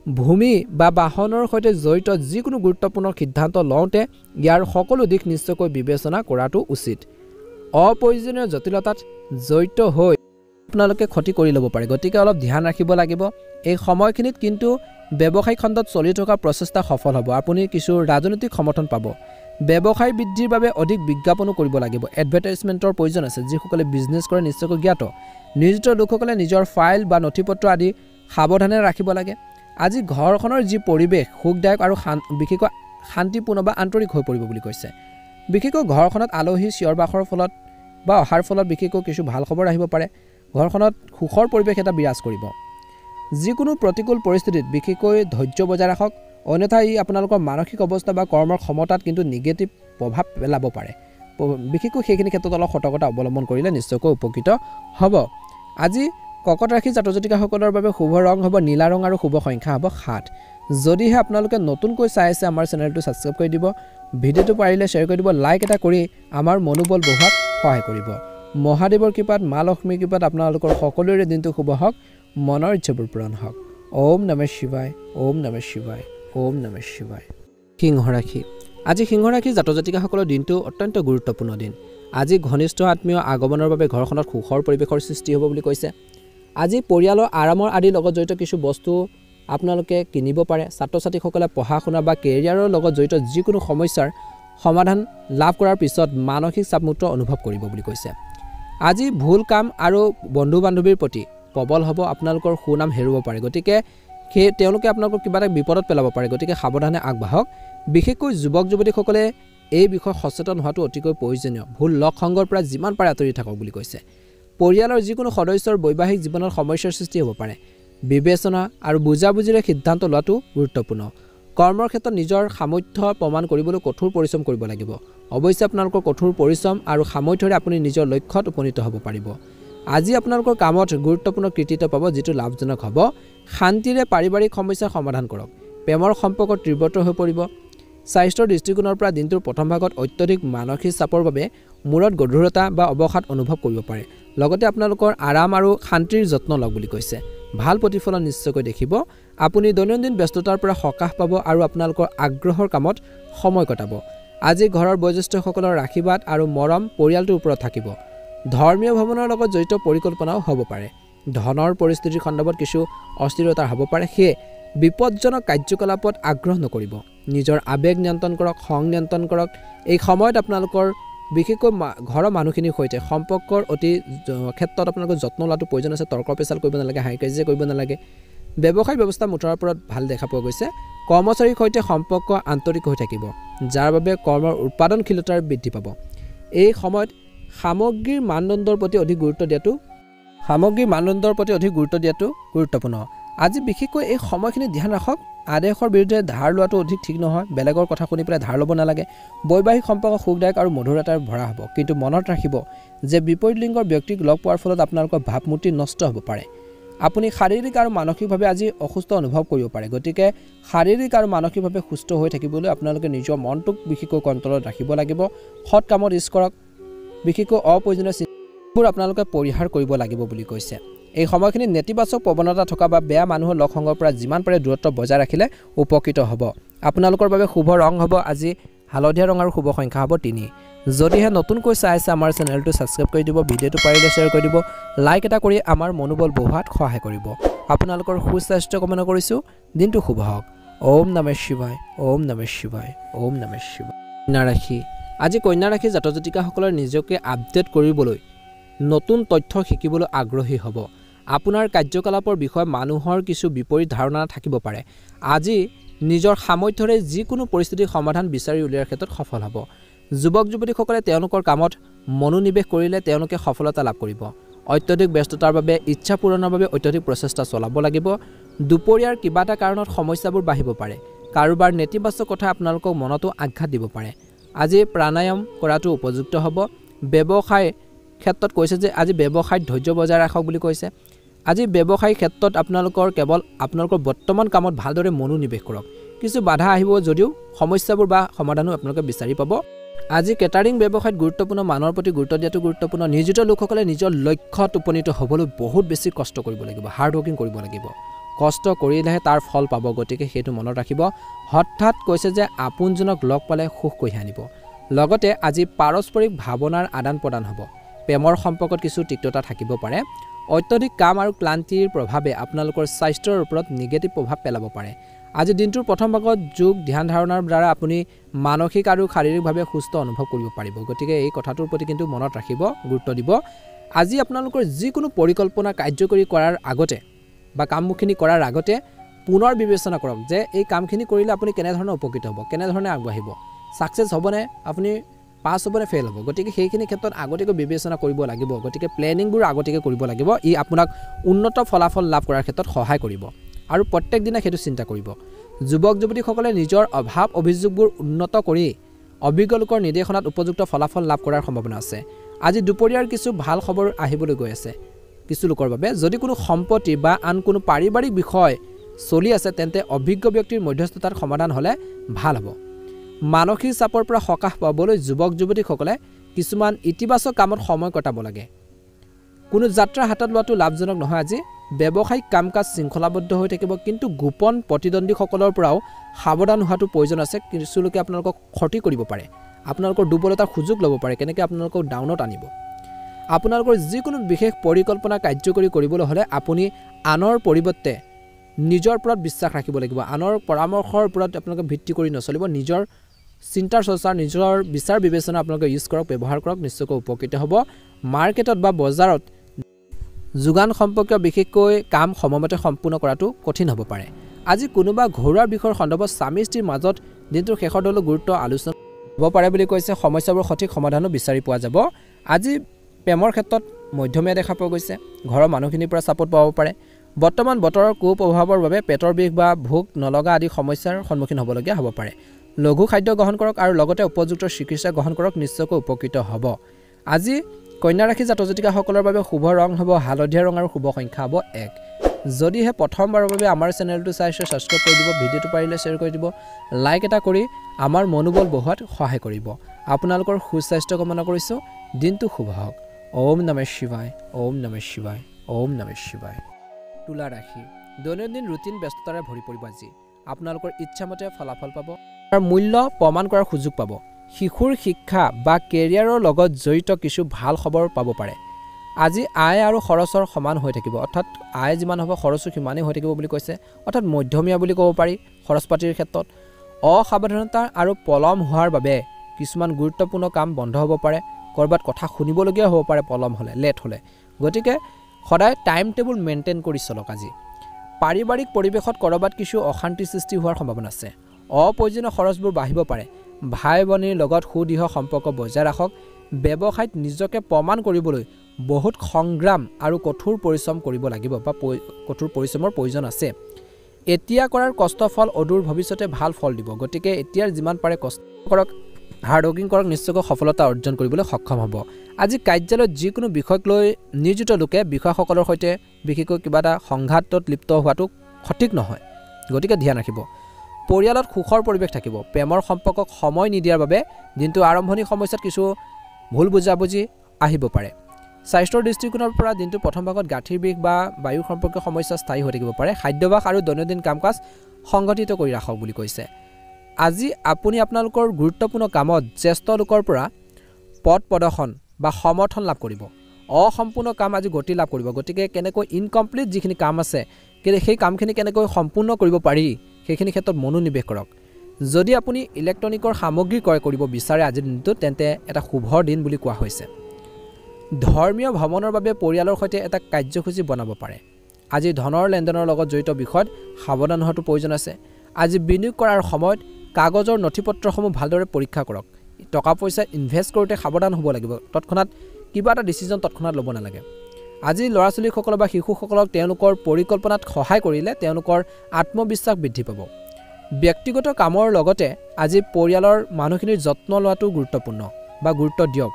ভূমি বা বাহনৰ সৈতে জড়িত যিকোনো গুৰুত্বপূৰ্ণ সিদ্ধান্ত লওঁতে ইয়াৰ সকলো দিশ নিশ্চয়কৈ বিবেচনা কৰাটো উচিত অপ্ৰয়োজনীয় জটিলতাত জড়িত হৈ আপোনালোকে ক্ষতি কৰি ল'ব পাৰে গতিকে অলপ ধ্যান ৰাখিব লাগিব এই সময়খিনিত কিন্তু ব্যৱসায়িক খণ্ডত চলি থকা প্ৰচেষ্টা সফল হ'ব আপুনি কিছু ৰাজনৈতিক সমৰ্থন পাব ব্যৱসায় বৃদ্ধিৰ বাবে অধিক বিজ্ঞাপনো কৰিব লাগিব এডভাৰটাইজমেণ্টৰ প্ৰয়োজন আছে যিসকলে বিজনেছ কৰে নিশ্চয়কৈ জ্ঞাত নিয়োজিত লোকসকলে নিজৰ ফাইল বা নথিপত্ৰ আদি সাৱধানে ৰাখিব লাগে আজি ঘৰখনৰ যি পৰিৱেশ সুখদায়ক আৰু বিশেষকৈ শান্তিপূৰ্ণ বা আন্তৰিক হৈ পৰিব বুলি কৈছে বিশেষকৈ ঘৰখনত আলহী চিঞৰ বাখৰ ফলত বা অহাৰ ফলত বিশেষকৈ কিছু ভাল খবৰ আহিব পাৰে ঘৰখনত সুখৰ পৰিৱেশ এটা বিৰাজ কৰিব যিকোনো প্ৰতিকূল পৰিস্থিতিত বিশেষকৈ ধৈৰ্য বজাই ৰাখক অন্যথা ই আপোনালোকৰ মানসিক অৱস্থা বা কৰ্মৰ ক্ষমতাত কিন্তু নিগেটিভ প্ৰভাৱ পেলাব পাৰে বিশেষকৈ সেইখিনি ক্ষেত্ৰত অলপ সতৰ্কতা অৱলম্বন কৰিলে নিশ্চয়কৈ উপকৃত হ'ব আজি কৰ্কট ৰাশি জাতক জাতিকাসকলৰ বাবে শুভ ৰং হ'ব নীলা ৰং আৰু শুভ সংখ্যা হ'ব 7 যদিহে আপোনালোকে নতুনকৈ চাই আছে আমাৰ চেনেলটো সাবস্ক্ৰাইব কৰি দিব ভিডিঅ'টো পাৰিলে শ্বেয়াৰ কৰি দিব লাইক এটা কৰি আমাৰ মনোবল বঢ়োৱাত সহায় কৰিব মহাদেৱৰ কৃপাত মা লক্ষ্মীৰ কৃপাত আপোনালোকৰ সকলোৰে দিনটো শুভ হওক মনৰ ইচ্ছাবোৰ পূৰণ হওক ওম নমঃ শিৱায় ওম নমঃ শিৱায় ওম নমঃ শিৱায় সিংহ ৰাশি আজি সিংহ ৰাশি জাতক জাতিকাসকলৰ দিনটো অত্যন্ত গুৰুত্বপূৰ্ণ দিন আজি ঘনিষ্ঠ আত্মীয় আগমনৰ বাবে ঘৰখনত সুখৰ পৰিৱেশৰ সৃষ্টি হ'ব বুলি কৈছে আজি পৰিয়ালৰ আৰামৰ আদিৰ লগত জড়িত কিছু বস্তু আপোনালোকে কিনিব পাৰে ছাত্ৰ ছাত্ৰীসকলে পঢ়া শুনা বা কেৰিয়াৰৰ লগত জড়িত যিকোনো সমস্যাৰ সমাধান লাভ কৰাৰ পিছত মানসিক চাপমুক্ত অনুভৱ কৰিব বুলি কৈছে আজি ভুল কাম আৰু বন্ধু বান্ধৱীৰ প্ৰতি প্ৰবল হ'ব আপোনালোকৰ সুনাম হেৰুব পাৰে গতিকে তেওঁলোকে আপোনালোকক কিবা এটা বিপদত পেলাব পাৰে গতিকে সাৱধানে আগবাঢ়ক বিশেষকৈ যুৱক যুৱতীসকলে এই বিষয়ে সচেতন হোৱাটো অতিকৈ প্ৰয়োজনীয় ভুল লগ সংগৰ পৰা যিমান পাৰে আঁতৰি থাকক বুলি কৈছে পৰিয়ালৰ যিকোনো সদস্যৰ বৈবাহিক জীৱনৰ সমস্যাৰ সৃষ্টি হ'ব পাৰে বিবেচনা আৰু বুজাবুজিৰে সিদ্ধান্ত লোৱাটো গুৰুত্বপূৰ্ণ কৰ্মৰ ক্ষেত্ৰত নিজৰ সামৰ্থ্য প্ৰমাণ কৰিবলৈ কঠোৰ পৰিশ্ৰম কৰিব লাগিব অৱশ্যে আপোনালোকৰ কঠোৰ পৰিশ্ৰম আৰু সামৰ্থ্যৰে আপুনি নিজৰ লক্ষ্যত উপনীত হ'ব পাৰিব আজি আপোনালোকৰ কামত গুৰুত্বপূৰ্ণ কৃতিত্ব পাব যিটো লাভজনক হ'ব শান্তিৰে পাৰিবাৰিক সমস্যা সমাধান কৰক প্ৰেমৰ সম্পৰ্ক তীব্ৰতৰ হৈ পৰিব স্বাস্থ্যৰ দৃষ্টিকোণৰ পৰা দিনটোৰ প্ৰথম ভাগত অত্যধিক মানসিক চাপৰ বাবে মূৰত গধুৰতা বা অৱসাদ অনুভৱ কৰিব পাৰে লগতে আপোনালোকৰ আৰাম আৰু শান্তিৰ যত্ন লওক বুলি কৈছে ভাল প্ৰতিফলন নিশ্চয়কৈ দেখিব আপুনি দৈনন্দিন ব্যস্ততাৰ পৰা সকাহ পাব আৰু আপোনালোকৰ আগ্ৰহৰ কামত সময় কটাব আজি ঘৰৰ বয়োজ্যেষ্ঠসকলৰ আশীৰ্বাদ আৰু মৰম পৰিয়ালটোৰ ওপৰত থাকিব ধৰ্মীয় ভ্ৰমণৰ লগত জড়িত পৰিকল্পনাও হ'ব পাৰে ধনৰ পৰিস্থিতিৰ সন্দৰ্ভত কিছু অস্থিৰতা হ'ব পাৰে সেয়ে বিপদজনক কাৰ্যকলাপত আগ্ৰহ নকৰিব নিজৰ আবেগ নিয়ন্ত্ৰণ কৰক খং নিয়ন্ত্ৰণ কৰক এই সময়ত আপোনালোকৰ বিশেষকৈ ঘৰৰ মানুহখিনিৰ সৈতে সম্পৰ্কৰ অতি ক্ষেত্ৰত আপোনালোকৰ যত্ন লোৱাটো প্ৰয়োজন আছে। তৰ্ক পেচাল কৰিব নালাগে, হাই কাজিয়া কৰিব নালাগে। ব্যৱসায় ব্যৱস্থা মুঠৰ ওপৰত ভাল দেখা পোৱা গৈছে। কৰ্মচাৰীৰ সৈতে সম্পৰ্ক আন্তৰিক হৈ থাকিব, যাৰ বাবে কৰ্মৰ উৎপাদনশীলতাৰ বৃদ্ধি পাব। এই সময়ত সামগ্ৰীৰ মানদণ্ডৰ প্ৰতি অধিক গুৰুত্ব দিয়াটো গুৰুত্বপূৰ্ণ। আজি বিশেষকৈ এই সময়খিনি ধ্যান ৰাখক। আদেশৰ বিৰুদ্ধে ধাৰ লোৱাটো অধিক ঠিক নহয়। বেলেগৰ কথা শুনি পেলাই ধাৰ ল'ব নালাগে। বৈবাহিক সম্পৰ্ক সুখদায়ক আৰু মধুৰতাৰে ভৰা হ'ব, কিন্তু মনত ৰাখিব যে বিপৰীত লিংগৰ ব্যক্তিক লগ পোৱাৰ ফলত আপোনালোকৰ ভাৱমূৰ্তি নষ্ট হ'ব পাৰে। আপুনি শাৰীৰিক আৰু মানসিকভাৱে আজি অসুস্থ অনুভৱ কৰিব পাৰে। গতিকে শাৰীৰিক আৰু মানসিকভাৱে সুস্থ হৈ থাকিবলৈ আপোনালোকে নিজৰ মনটোক বিশেষকৈ কণ্ট্ৰলত ৰাখিব লাগিব। সৎ কামত ইউজ কৰক। বিশেষকৈ অপ্ৰয়োজনীয় চিন্তাবোৰ আপোনালোকে পৰিহাৰ কৰিব লাগিব বুলি কৈছে। এই সময়খিনি নেতিবাচক প্ৰৱণতা থকা বা বেয়া মানুহৰ লগ সংগৰ পৰা যিমান পাৰে দূৰত্ব বজাই ৰাখিলে উপকৃত হ'ব। আপোনালোকৰ বাবে শুভ ৰং হ'ব আজি হালধীয়া ৰং আৰু শুভ সংখ্যা হ'ব 3। যদিহে নতুনকৈ চাই আছে আমাৰ চেনেলটো ছাবস্ক্ৰাইব কৰি দিব, ভিডিঅ'টো পাৰিলে শ্বেয়াৰ কৰি দিব, লাইক এটা কৰি আমাৰ মনোবল বঢ়োৱাত সহায় কৰিব। আপোনালোকৰ সুস্বাস্থ্য কামনা কৰিছোঁ। দিনটো শুভ হওক। ওম নমঃ শিৱায়, ওম নমঃ শিৱায়, ওম নমঃ শিৱায়। কন্যা ৰাশি। আজি কন্যা ৰাশি জাতক জাতিকাসকলে নিজকে আপডেট কৰিবলৈ, নতুন তথ্য শিকিবলৈ আগ্ৰহী হ'ব। আপোনাৰ কাৰ্যকলাপৰ বিষয়ে মানুহৰ কিছু বিপৰীত ধাৰণা থাকিব পাৰে। আজি নিজৰ সামৰ্থ্যৰে যিকোনো পৰিস্থিতিৰ সমাধান বিচাৰি উলিওৱাৰ ক্ষেত্ৰত সফল হ'ব। যুৱক যুৱতীসকলে তেওঁলোকৰ কামত মনোনিৱেশ কৰিলে তেওঁলোকে সফলতা লাভ কৰিব। অত্যধিক ব্যস্ততাৰ বাবে ইচ্ছা পূৰণৰ বাবে অত্যধিক প্ৰচেষ্টা চলাব লাগিব। দুপৰীয়াৰ কিবা এটা কাৰণত সমস্যাবোৰ বাঢ়িব পাৰে। কাৰোবাৰ নেতিবাচক কথা আপোনালোকক মনতো আঘাত দিব পাৰে। আজি প্ৰাণায়াম কৰাটো উপযুক্ত হ'ব। ব্যৱসায় ক্ষেত্ৰত কৈছে যে আজি ব্যৱসায়ত ধৈৰ্য বজাই ৰাখক বুলি কৈছে। আজি ব্যৱসায়িক ক্ষেত্ৰত আপোনালোকৰ বৰ্তমান কামত ভালদৰে মনোনিৱেশ কৰক। কিছু বাধা আহিব যদিও সমস্যাবোৰ বা সমাধানো আপোনালোকে বিচাৰি পাব। আজি কেটাৰিং ব্যৱসায়ত গুৰুত্বপূৰ্ণ মানৰ প্ৰতি গুৰুত্ব দিয়াটো গুৰুত্বপূৰ্ণ। নিয়োজিত লোকসকলে নিজৰ লক্ষ্যত উপনীত হ'বলৈ বহুত বেছি কষ্ট কৰিব লাগিব, হাৰ্ড ৱৰ্কিং কৰিব লাগিব। কষ্ট কৰিলেহে তাৰ ফল পাব। গতিকে সেইটো মনত ৰাখিব। হঠাৎ কৈছে যে আপোনজনক লগ পালে সুখ কঢ়িয়াই আনিব। লগতে আজি পাৰস্পৰিক ভাৱনাৰ আদান প্ৰদান হ'ব। প্ৰেমৰ সম্পৰ্কত কিছু তিক্ততা থাকিব পাৰে। অত্যধিক কাম আৰু ক্লান্তিৰ প্ৰভাৱে আপোনালোকৰ স্বাস্থ্যৰ ওপৰত নিগেটিভ প্ৰভাৱ পেলাব পাৰে। আজি দিনটোৰ প্ৰথম ভাগত যোগ ধ্যান ধাৰণাৰ দ্বাৰা আপুনি মানসিক আৰু শাৰীৰিকভাৱে সুস্থ অনুভৱ কৰিব পাৰিব। গতিকে এই কথাটোৰ প্ৰতি কিন্তু মনত ৰাখিব, গুৰুত্ব দিব। আজি আপোনালোকৰ যিকোনো পৰিকল্পনা কাৰ্যকৰী কৰাৰ আগতে বা কামখিনি কৰাৰ আগতে পুনৰ বিবেচনা কৰক যে এই কামখিনি কৰিলে আপুনি কেনেধৰণে উপকৃত হ'ব, কেনেধৰণে আগবাঢ়িব, ছাকচেছ হ'বনে, আপুনি পাছ হ'বনে ফেইল হ'ব। গতিকে সেইখিনি ক্ষেত্ৰত আগতীয়াকৈ বিবেচনা কৰিব লাগিব। গতিকে প্লেনিংবোৰ আগতীয়াকৈ কৰিব লাগিব। ই আপোনাক উন্নত ফলাফল লাভ কৰাৰ ক্ষেত্ৰত সহায় কৰিব আৰু প্ৰত্যেক দিনে সেইটো চিন্তা কৰিব। যুৱক যুৱতীসকলে নিজৰ অভাৱ অভিযোগবোৰ উন্নত কৰি অভিজ্ঞ লোকৰ নিৰ্দেশনাত উপযুক্ত ফলাফল লাভ কৰাৰ সম্ভাৱনা আছে। আজি দুপৰীয়াৰ কিছু ভাল খবৰ আহিবলৈ গৈ আছে কিছু লোকৰ বাবে। যদি কোনো সম্পত্তি বা আন কোনো পাৰিবাৰিক বিষয় চলি আছে তেন্তে অভিজ্ঞ ব্যক্তিৰ মধ্যস্থতাৰ সমাধান হ'লে ভাল হ'ব। মানসিক চাপৰ পৰা সকাহ পাবলৈ যুৱক যুৱতীসকলে কিছুমান ইতিবাচক কামত সময় কটাব লাগে। কোনো যাত্ৰা হাতত লোৱাটো লাভজনক নহয়। আজি ব্যৱসায়িক কাম কাজ শৃংখলাবদ্ধ হৈ থাকিব, কিন্তু গোপন প্ৰতিদ্বন্দ্বীসকলৰ পৰাও সাৱধান হোৱাটো প্ৰয়োজন আছে। কিছু লোকে আপোনালোকক ক্ষতি কৰিব পাৰে, আপোনালোকৰ দুৰ্বলতাৰ সুযোগ ল'ব পাৰে, কেনেকৈ আপোনালোকক ডাউনত আনিব। আপোনালোকৰ যিকোনো বিশেষ পৰিকল্পনা কাৰ্যকৰী কৰিবলৈ হ'লে আপুনি আনৰ পৰিৱৰ্তে নিজৰ ওপৰত বিশ্বাস ৰাখিব লাগিব। আনৰ পৰামৰ্শৰ ওপৰত আপোনালোকে ভিত্তি কৰি নচলিব। নিজৰ চিন্তাৰ চৰ্চা, নিজৰ বিচাৰ বিবেচনা আপোনালোকে ইউজ কৰক, ব্যৱহাৰ কৰক, নিশ্চয়কৈ উপকৃত হ'ব। মাৰ্কেটত বা বজাৰত যোগান সম্পৰ্কীয় বিশেষকৈ কাম সময়মতে সম্পূৰ্ণ কৰাটো কঠিন হ'ব পাৰে। আজি কোনোবা ঘৰুৱা বিষয়ৰ সন্দৰ্ভত স্বামী স্ত্ৰীৰ মাজত দিনটোৰ শেষৰ দলো গুৰুত্ব আলোচনা হ'ব পাৰে বুলি কৈছে। সমস্যাবোৰ সঠিক সমাধানো বিচাৰি পোৱা যাব। আজি প্ৰেমৰ ক্ষেত্ৰত মধ্যমীয়া দেখা পোৱা গৈছে। ঘৰৰ মানুহখিনিৰ পৰা ছাপোৰ্ট পাব পাৰে। বৰ্তমান বতৰৰ কুপ্ৰভাৱৰ বাবে পেটৰ বিষ বা ভোক নলগা আদি সমস্যাৰ সন্মুখীন হ'বলগীয়া হ'ব পাৰে। লঘু খাদ্য গ্ৰহণ কৰক আৰু লগতে উপযুক্ত চিকিৎসা গ্ৰহণ কৰক, নিশ্চয়কৈ উপকৃত হ'ব। আজি কন্যা ৰাশি জাতক জাতিকাসকলৰ বাবে শুভ ৰং হ'ব হালধীয়া ৰং আৰু শুভ সংখ্যা হ'ব 1। যদিহে প্ৰথমবাৰৰ বাবে আমাৰ চেনেলটো চাইছে ছাবস্ক্ৰাইব কৰি দিব, ভিডিঅ'টো পাৰিলে শ্বেয়াৰ কৰি দিব, লাইক এটা কৰি আমাৰ মনোবল বঢ়োৱাত সহায় কৰিব। আপোনালোকৰ সুস্বাস্থ্য কামনা কৰিছোঁ। দিনটো শুভ হওক। ওম নমঃ শিৱায়, ওম নমঃ শিৱায়, ওম নমঃ শিৱায়। তুলা ৰাশি। দৈনন্দিন ৰুটিন ব্যস্ততাৰে ভৰি পৰিব। আজি আপোনালোকৰ ইচ্ছামতে ফলাফল পাব, তাৰ মূল্য প্ৰমাণ কৰাৰ সুযোগ পাব। শিশুৰ শিক্ষা বা কেৰিয়াৰৰ লগত জড়িত কিছু ভাল খবৰ পাব পাৰে। আজি আয় আৰু খৰচৰ সমান হৈ থাকিব, অৰ্থাৎ আয় যিমান হ'ব খৰচো সিমানেই হৈ থাকিব বুলি কৈছে, অৰ্থাৎ মধ্যমীয়া বুলি ক'ব পাৰি। খৰচ পাতিৰ ক্ষেত্ৰত অসাৱধানতা আৰু পলম হোৱাৰ বাবে কিছুমান গুৰুত্বপূৰ্ণ কাম বন্ধ হ'ব পাৰে কৰবাত কথা শুনিবলগীয়া হ'ব পাৰে পলম হ'লে লেট হ'লে গতিকে সদায় টাইম টেবুল মেইনটেইন কৰি চলক আজি পাৰিবাৰিক পৰিৱেশত কৰবাত কিছু অশান্তি সৃষ্টি হোৱাৰ সম্ভাৱনা আছে অপ্ৰয়োজনীয় খৰচবোৰ বাঢ়িব পাৰে ভাই ভনীৰ লগত সুদৃঢ় সম্পৰ্ক বজাই ৰাখক ব্যৱসায়ত নিজকে প্ৰমাণ কৰিবলৈ বহুত সংগ্ৰাম আৰু কঠোৰ পৰিশ্ৰম কৰিব লাগিব বা কঠোৰ পৰিশ্ৰমৰ প্ৰয়োজন আছে এতিয়া কৰাৰ কষ্টফল অদূৰ ভৱিষ্যতে ভাল ফল দিব গতিকে এতিয়াৰ যিমান পাৰে কষ্ট কৰক হাৰ্ড ৱৰ্কিং কৰক নিশ্চয়কৈ সফলতা অৰ্জন কৰিবলৈ সক্ষম হ'ব আজি কাৰ্যালয়ত যিকোনো বিষয়ক লৈ নিয়োজিত লোকে বিষয়সকলৰ সৈতে বিশেষকৈ কিবা এটা সংঘাতত লিপ্ত হোৱাটো সঠিক নহয় গতিকে ধ্যান ৰাখিব পৰিয়ালত সুখৰ পৰিৱেশ থাকিব প্ৰেমৰ সম্পৰ্কক সময় নিদিয়াৰ বাবে দিনটো আৰম্ভণি সময়ত কিছু ভুল বুজাবুজি আহিব পাৰে স্বাস্থ্যৰ দৃষ্টিকোণৰ পৰা দিনটো প্ৰথম ভাগত গাঁঠিৰ বিষ বা বায়ু সম্পৰ্কীয় সমস্যা স্থায়ী হৈ থাকিব পাৰে খাদ্যাভ্যাস আৰু দৈনন্দিন কাম-কাজ সংগঠিত কৰি ৰাখক বুলি কৈছে আজি আপুনি আপোনালোকৰ গুৰুত্বপূৰ্ণ কামত জ্যেষ্ঠ লোকৰ পৰা পদ প্ৰদৰ্শন বা সমৰ্থন লাভ কৰিব অসম্পূৰ্ণ কাম আজি গতি লাভ কৰিব গতিকে কেনেকৈ ইনকমপ্লিট যিখিনি কাম আছে সেই কামখিনি কেনেকৈ সম্পূৰ্ণ কৰিব পাৰি সেইখিনি ক্ষেত্ৰত মনোনিৱেশ কৰক যদি আপুনি ইলেক্ট্ৰনিকৰ সামগ্ৰী ক্ৰয় কৰিব বিচাৰে আজিৰ দিনটোত তেন্তে এটা শুভৰ দিন বুলি কোৱা হৈছে ধৰ্মীয় ভ্ৰমণৰ বাবে পৰিয়ালৰ সৈতে এটা কাৰ্যসূচী বনাব পাৰে আজি ধনৰ লেনদেনৰ লগত জড়িত বিষয়ত সাৱধান হোৱাটো প্ৰয়োজন আছে আজি বিনিয়োগ কৰাৰ সময়ত কাগজৰ নথিপত্ৰসমূহ ভালদৰে পৰীক্ষা কৰক টকা পইচা ইনভেষ্ট কৰোঁতে সাৱধান হ'ব লাগিব তৎক্ষণাত কিবা এটা ডিচিজন তৎক্ষণাত ল'ব নালাগে আজি ল'ৰা ছোৱালীসকল বা শিশুসকলক তেওঁলোকৰ পৰিকল্পনাত সহায় কৰিলে তেওঁলোকৰ আত্মবিশ্বাস বৃদ্ধি পাব ব্যক্তিগত কামৰ লগতে আজি পৰিয়ালৰ মানুহখিনিৰ যত্ন লোৱাটো গুৰুত্বপূৰ্ণ বা গুৰুত্ব দিয়ক